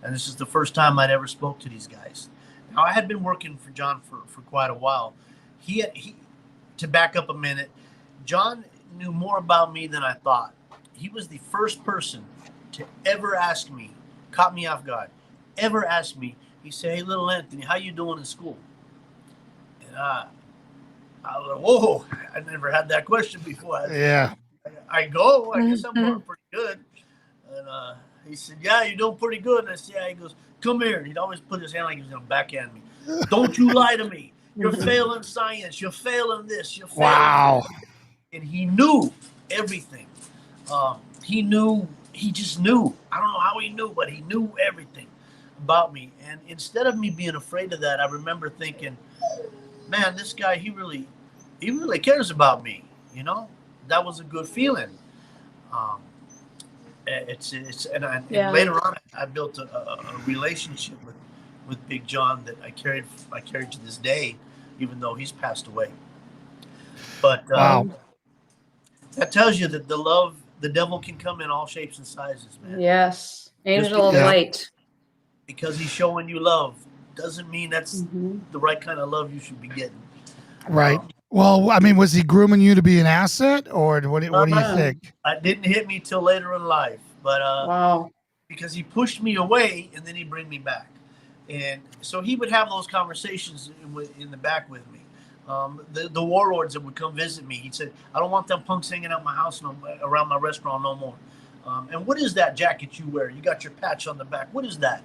And this is the first time I'd ever spoke to these guys. Now, I had been working for John for quite a while. To back up a minute, John knew more about me than I thought. He was the first person to ever ask me, caught me off guard, ever asked me. He said, "Hey, little Anthony, how you doing in school?" And I was like, "Whoa, I never had that question before." I guess I'm doing pretty good. And he said, "Yeah, you're doing pretty good." And I said, "Yeah." He goes, "Come here." And he'd always put his hand like he was going to backhand me. "Don't you lie to me. You're failing science. You're failing this. You're failing." Wow. This. And he knew everything. He just knew. I don't know how he knew, but he knew everything about me. And instead of me being afraid of that, I remember thinking, man, this guy, he really cares about me. That was a good feeling. And later on, I built a relationship with Big John that I carried to this day, even though he's passed away. But wow. That tells you that the devil can come in all shapes and sizes, man. Yes. Angel of light. Because he's showing you love doesn't mean that's the right kind of love you should be getting. Right. Well, I mean, was he grooming you to be an asset, or what do you think? It didn't hit me till later in life, but wow. Because he pushed me away and then he'd bring me back. And so he would have those conversations in the back with me. The warlords that would come visit me, he'd say, "I don't want them punks hanging out my house around my restaurant no more. And what is that jacket you wear? You got your patch on the back. What is that?"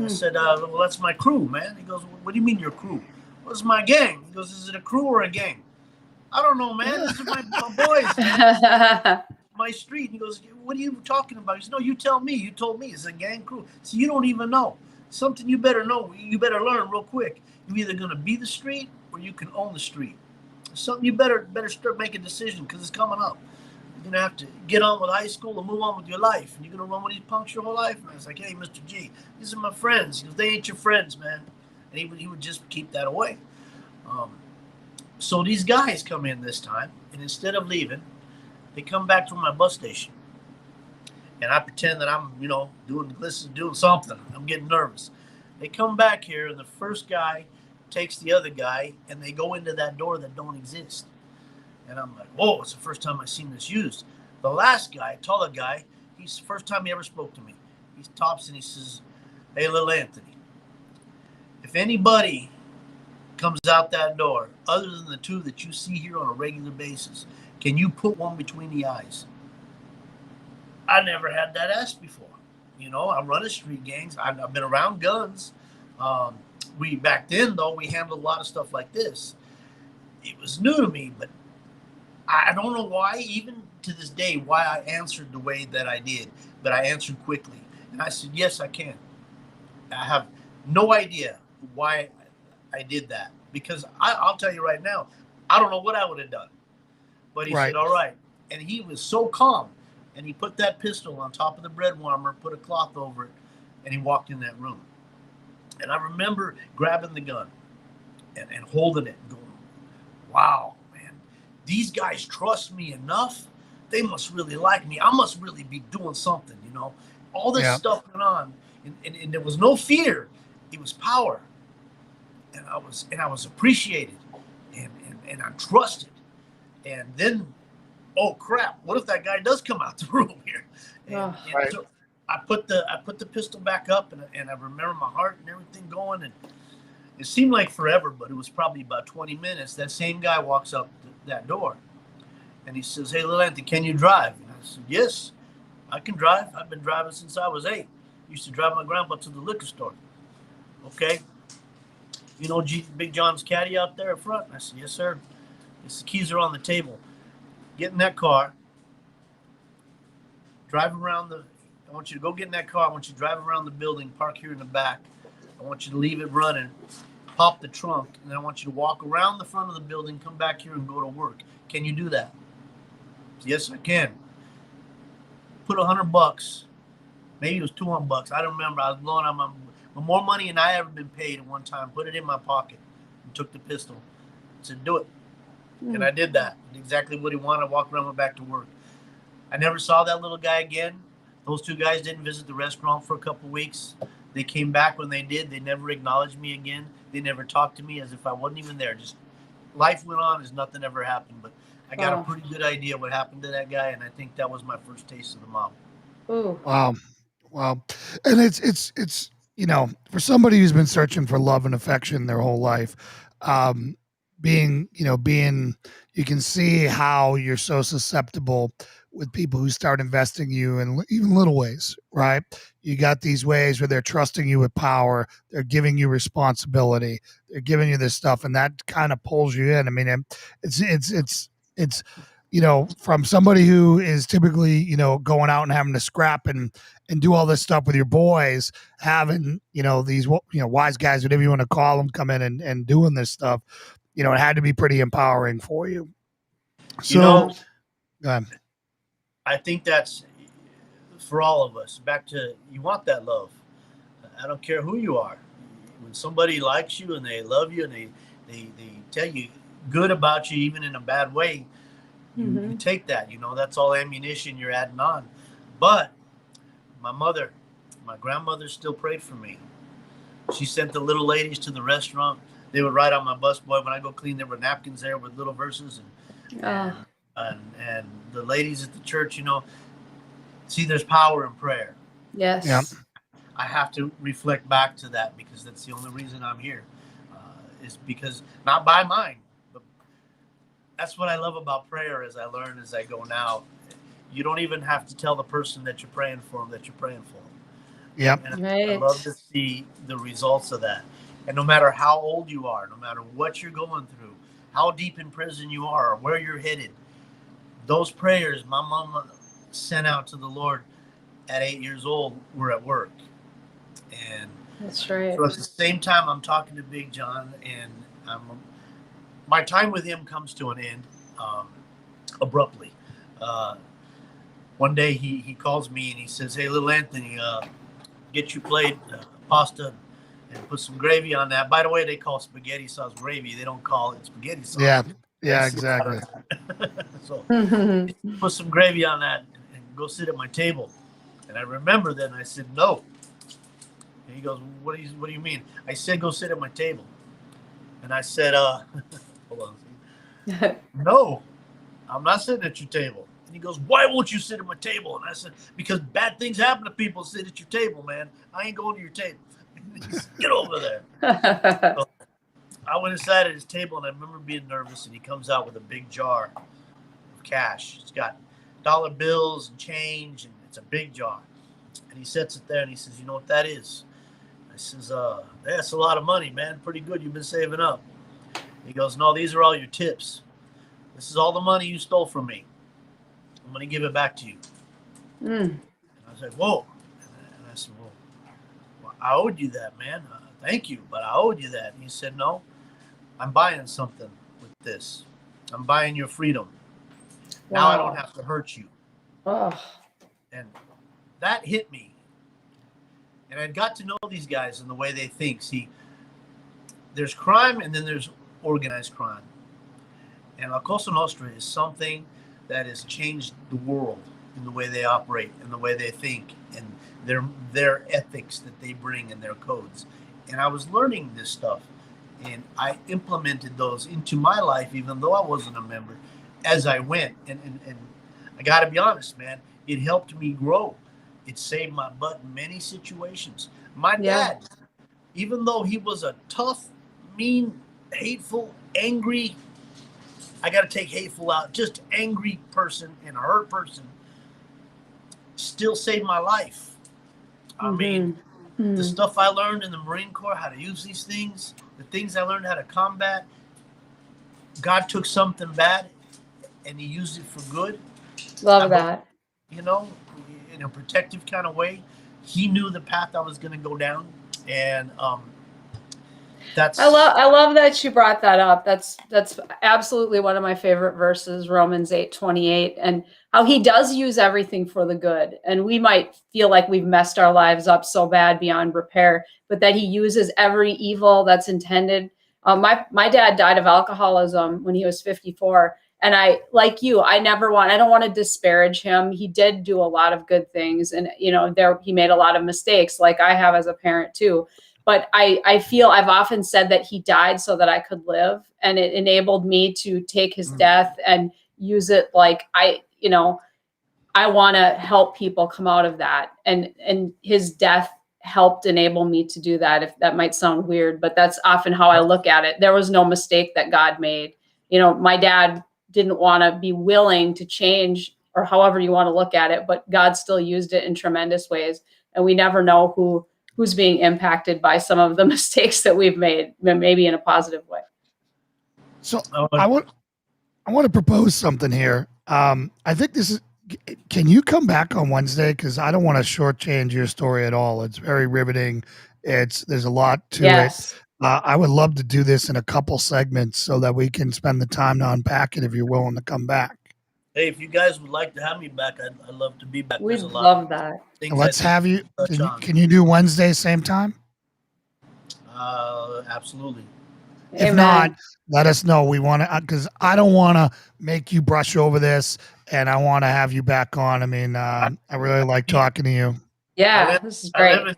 I said, "Well, that's my crew, man." He goes, "What do you mean your crew?" "Well, it's my gang." He goes, "Is it a crew or a gang?" "I don't know, man. This is my boys, man. My street." He goes, "What are you talking about?" He says, "No, you tell me. You told me it's a gang crew." So you don't even know. Something you better know. You better learn real quick. You're either going to be the street or you can own the street. Something you better start making a decision, because it's coming up. You're going to have to get on with high school and move on with your life. And you're going to run with these punks your whole life. And I was like, "Hey, Mr. G, these are my friends." He goes, "They ain't your friends, man." And he would just keep that away. So these guys come in this time, and instead of leaving, they come back to my bus station. And I pretend that I'm, doing something. I'm getting nervous. They come back here, and the first guy takes the other guy, and they go into that door that don't exist. And I'm like, whoa, it's the first time I've seen this used. The last guy, taller guy, he's the first time he ever spoke to me. He stops and he says, hey, little Anthony, if anybody comes out that door, other than the two that you see here on a regular basis, can you put one between the eyes? I never had that asked before. I run a street gangs. I've been around guns. Back then, though, we handled a lot of stuff like this. It was new to me, but I don't know why, even to this day, why I answered the way that I did, but I answered quickly. And I said, yes, I can. I have no idea why I did that, because I'll tell you right now, I don't know what I would have done. But he said, all right. And he was so calm. And he put that pistol on top of the bread warmer, put a cloth over it, and he walked in that room. And I remember grabbing the gun and holding it and going, wow, man, these guys trust me enough. They must really like me. I must really be doing something, All this stuff went on. And there was no fear. It was power. And I was appreciated and I'm trusted. And then, oh crap, what if that guy does come out the room here? And so I put the pistol back up and I remember my heart and everything going, and it seemed like forever, but it was probably about 20 minutes. That same guy walks up that door and he says, hey, little Anthony, can you drive? And I said, yes, I can drive. I've been driving since I was 8. Used to drive my grandpa to the liquor store. Okay. Big John's caddy out there up front? I said, yes, sir. The keys are on the table. Get in that car. Drive around I want you to go get in that car. I want you to drive around the building, park here in the back. I want you to leave it running, pop the trunk, and then I want you to walk around the front of the building, come back here and go to work. Can you do that? Yes, I can. Put $100, maybe it was $200. I don't remember. I was blowing out more money than I ever been paid at one time. Put it in my pocket and took the pistol. Said, do it. And I did that. Exactly what he wanted. I walked around, went back to work. I never saw that little guy again. Those two guys didn't visit the restaurant for a couple of weeks. They came back when they did. They never acknowledged me again. They never talked to me as if I wasn't even there. Just life went on as nothing ever happened. But I got a pretty good idea what happened to that guy, and I think that was my first taste of the mob. Ooh. Wow. And it's for somebody who's been searching for love and affection their whole life, being you can see how you're so susceptible with people who start investing you in even little ways, right? You got these ways where they're trusting you with power, they're giving you responsibility, they're giving you this stuff, and that kind of pulls you in. I mean, it's from somebody who is typically going out and having to scrap and do all this stuff with your boys, having these wise guys, whatever you want to call them, come in and doing this stuff. It had to be pretty empowering for you. So, go ahead. I think that's for all of us. Back to, you want that love. I don't care who you are. When somebody likes you and they love you and they tell you good about you, even in a bad way, you take that. That's all ammunition you're adding on. But my grandmother still prayed for me. She sent the little ladies to the restaurant. They would ride on my busboy. When I go clean, there were napkins there with little verses and the ladies at the church, see, there's power in prayer. Yes. Yep. I have to reflect back to that, because that's the only reason I'm here, is because not by mine, but that's what I love about prayer. As I learn as I go now, you don't even have to tell the person that you're praying for them that you're praying for them. Yep. And I love to see the results of that. And no matter how old you are, no matter what you're going through, how deep in prison you are, or where you're headed, those prayers my mama sent out to the Lord at 8 years old were at work. And that's right. So at the same time, I'm talking to Big John, and my time with him comes to an end abruptly. One day he calls me and he says, hey, little Anthony, get you plate pasta and put some gravy on that. By the way, they call spaghetti sauce gravy. They don't call it spaghetti sauce. Yeah, exactly. So put some gravy on that and go sit at my table. And I remember then I said no. And he goes, what do you mean? I said go sit at my table. And I said, hold on. No, I'm not sitting at your table. And he goes, why won't you sit at my table? And I said, because bad things happen to people sit at your table, man. I ain't going to your table. He said, get over there. So I went inside at his table, and I remember being nervous, and he comes out with a big jar of cash. It's got dollar bills and change, and it's a big jar. And he sets it there, and he says, you know what that is? I says, that's a lot of money, man. Pretty good. You've been saving up. He goes, no, these are all your tips. This is all the money you stole from me. I'm going to give it back to you. And I was like, whoa. And I said, well, I owed you that, man. Thank you, but I owed you that. And he said, no, I'm buying something with this. I'm buying your freedom. Wow. Now I don't have to hurt you. Oh. And that hit me. And I got to know these guys and the way they think. See, there's crime and then there's organized crime. And La Cosa Nostra is something that has changed the world in the way they operate and the way they think and their ethics that they bring and their codes. And I was learning this stuff, and I implemented those into my life, even though I wasn't a member, as I went. And I got to be honest, man, it helped me grow. It saved my butt in many situations. My dad, even though he was a tough, mean, hateful, angry, I got to take hateful out, just angry person and a hurt person, still saved my life. I mean, the stuff I learned in the Marine Corps, how to use these things, the things I learned how to combat, God took something bad and he used it for good. Love that. You know, in a protective kind of way. He knew the path I was going to go down. And that's I love that you brought that up. That's absolutely one of my favorite verses, Romans 8:28, and how he does use everything for the good. And we might feel like we've messed our lives up so bad beyond repair, but that he uses every evil that's intended. My dad died of alcoholism when he was 54. And I, like you, I don't want to disparage him. He did do a lot of good things. And, you know, he made a lot of mistakes, like I have as a parent too. But I feel I've often said that he died so that I could live, and it enabled me to take his death and use it like I want to help people come out of that. And his death helped enable me to do that. If that might sound weird, but that's often how I look at it. There was no mistake that God made. You know, my dad didn't want to be willing to change, or however you want to look at it, but God still used it in tremendous ways. And we never know who's being impacted by some of the mistakes that we've made, maybe in a positive way. So I want to propose something here. I think can you come back on Wednesday? Because I don't want to shortchange your story at all. It's very riveting. There's a lot to it. I would love to do this in a couple segments so that we can spend the time to unpack it if you're willing to come back. Hey, if you guys would like to have me back, I'd love to be back. We'd love that. Let's have you. Can you do Wednesday same time? Absolutely. If Amen. Not, let us know. We want to, because I don't want to make you brush over this, and I want to have you back on. I mean, I really like talking to you. Yeah, this is great.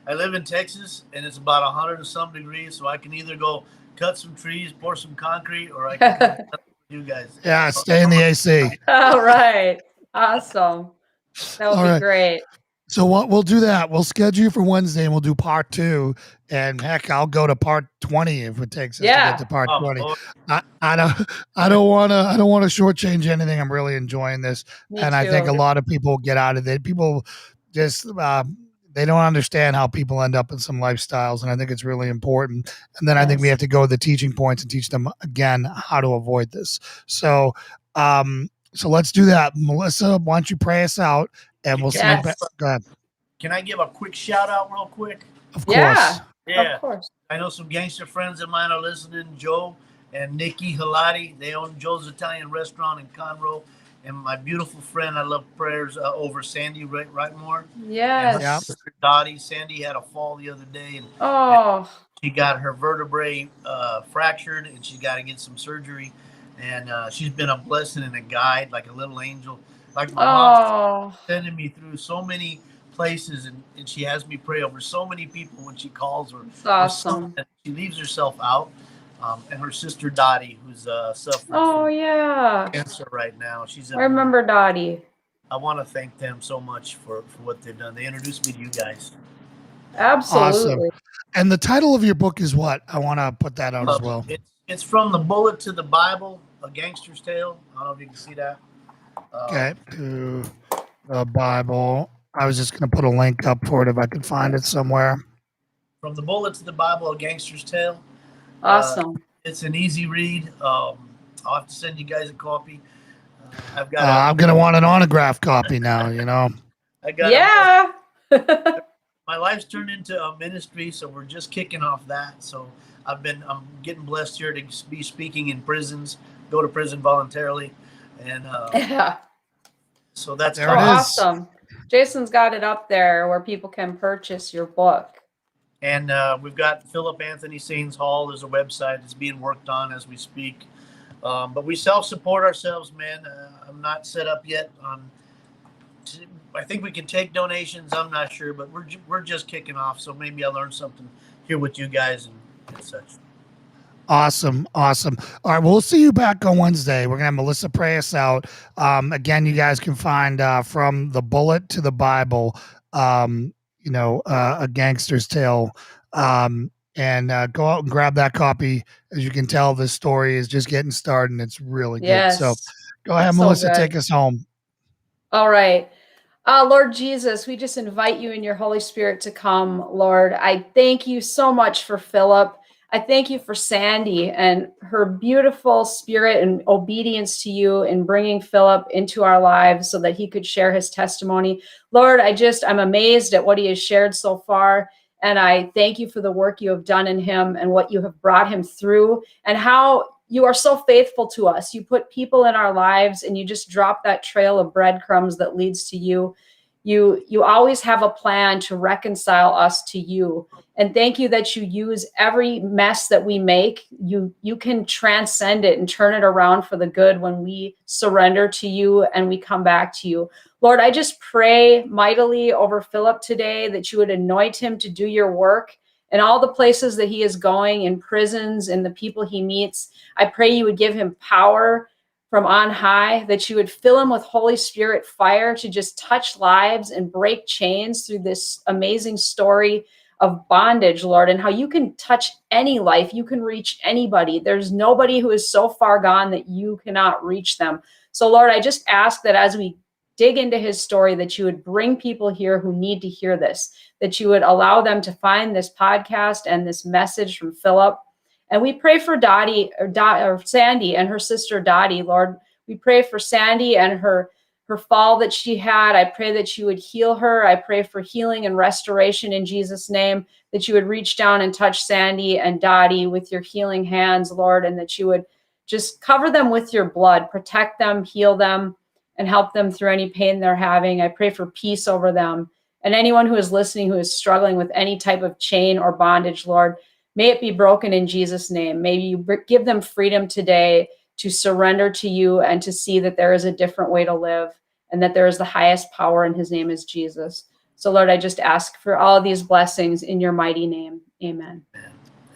I live in Texas, and it's about 100 and some degrees, so I can either go cut some trees, pour some concrete, or I can you guys. Yeah, stay in the AC. All right. Awesome. That would be great. So we'll do that. We'll schedule you for Wednesday, and we'll do part 2. And heck, I'll go to part 20 if it takes us to get to part 20. Lord. I don't want to shortchange anything. I'm really enjoying this, and I think a lot of people get out of it. People just they don't understand how people end up in some lifestyles, and I think it's really important. And then I think we have to go to the teaching points and teach them again how to avoid this. So let's do that. Melissa, why don't you pray us out, and we'll see you back. Go ahead. Can I give a quick shout out real quick? Of course. Yeah. Of course. I know some gangster friends of mine are listening, Joe and Nikki Halati. They own Joe's Italian Restaurant in Conroe. and my beautiful friend. I love prayers over Sandy right more. And her Yes. sister Dottie. Sandy had a fall the other day, and Oh, she got her vertebrae fractured, and she's got to get some surgery. And she's been a blessing and a guide, like a little angel. Like my mom's oh, sending me through so many places, and she has me pray over so many people when she calls, or it's awesome. she leaves herself out. And her sister Dottie, who's suffering Oh, from yeah. cancer right now. She's. I remember Dottie. I want to thank them so much for what they've done. They introduced me to you guys. Absolutely. Awesome. And the title of your book is what? I want to put that out as well. It's From the Bullet to the Bible, A Gangster's Tale. I don't know if you can see that. Okay, to the Bible. I was just going to put a link up for it if I could find it somewhere. From the Bullet to the Bible, A Gangster's Tale. Awesome. It's an easy read. I'll have to send you guys a copy. I've got. I'm going to want an autograph copy now. You know. I got. Yeah. My life's turned into a ministry, so we're just kicking off that. So I'm getting blessed here to be speaking in prisons, go to prison voluntarily, and Yeah. so that's There it is. Awesome. Jason's got it up there where people can purchase your book. And we've got Phillip Anthony Sainz Hall. There's a website that's being worked on as we speak. But we self-support ourselves, man. I'm not set up yet on. I think we can take donations. I'm not sure, but we're just kicking off. So maybe I'll learn something here with you guys and such. Awesome. All right, we'll see you back on Wednesday. We're gonna have Melissa pray us out. Again, you guys can find From the Bullet to the Bible. A Gangster's Tale. And go out and grab that copy. As you can tell, this story is just getting started, and it's really good. So go ahead, Melissa, take us home. All right. Lord Jesus, we just invite you and your Holy Spirit to come, Lord. I thank you so much for Phillip. I thank you for Sandy and her beautiful spirit and obedience to you in bringing Phillip into our lives so that he could share his testimony. Lord, I'm amazed at what he has shared so far. And I thank you for the work you have done in him and what you have brought him through and how you are so faithful to us. You put people in our lives and you just drop that trail of breadcrumbs that leads to you. You always have a plan to reconcile us to you. And thank you that you use every mess that we make. You can transcend it and turn it around for the good when we surrender to you and we come back to you. Lord, I just pray mightily over Phillip today that you would anoint him to do your work in all the places that he is going, in prisons, and the people he meets. I pray you would give him power from on high, that you would fill him with Holy Spirit fire to just touch lives and break chains through this amazing story of bondage, Lord, and how you can touch any life. You can reach anybody. There's nobody who is so far gone that you cannot reach them. So, Lord, I just ask that as we dig into his story, that you would bring people here who need to hear this, that you would allow them to find this podcast and this message from Phillip. And we pray for Sandy and her sister Dottie, Lord. We pray for Sandy and her fall that she had. I pray that you would heal her. I pray for healing and restoration in Jesus' name, that you would reach down and touch Sandy and Dottie with your healing hands, Lord, and that you would just cover them with your blood, protect them, heal them, and help them through any pain they're having. I pray for peace over them. And anyone who is listening who is struggling with any type of chain or bondage, Lord, may it be broken in Jesus' name. May you give them freedom today to surrender to you and to see that there is a different way to live and that there is the highest power, and his name is Jesus. So, Lord, I just ask for all of these blessings in your mighty name. Amen.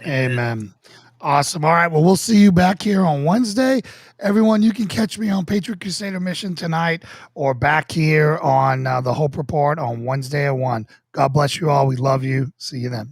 Amen. Awesome. All right. Well, we'll see you back here on Wednesday. Everyone, you can catch me on Patriot Crusader Mission tonight or back here on the Hope Report on Wednesday at 1. God bless you all. We love you. See you then.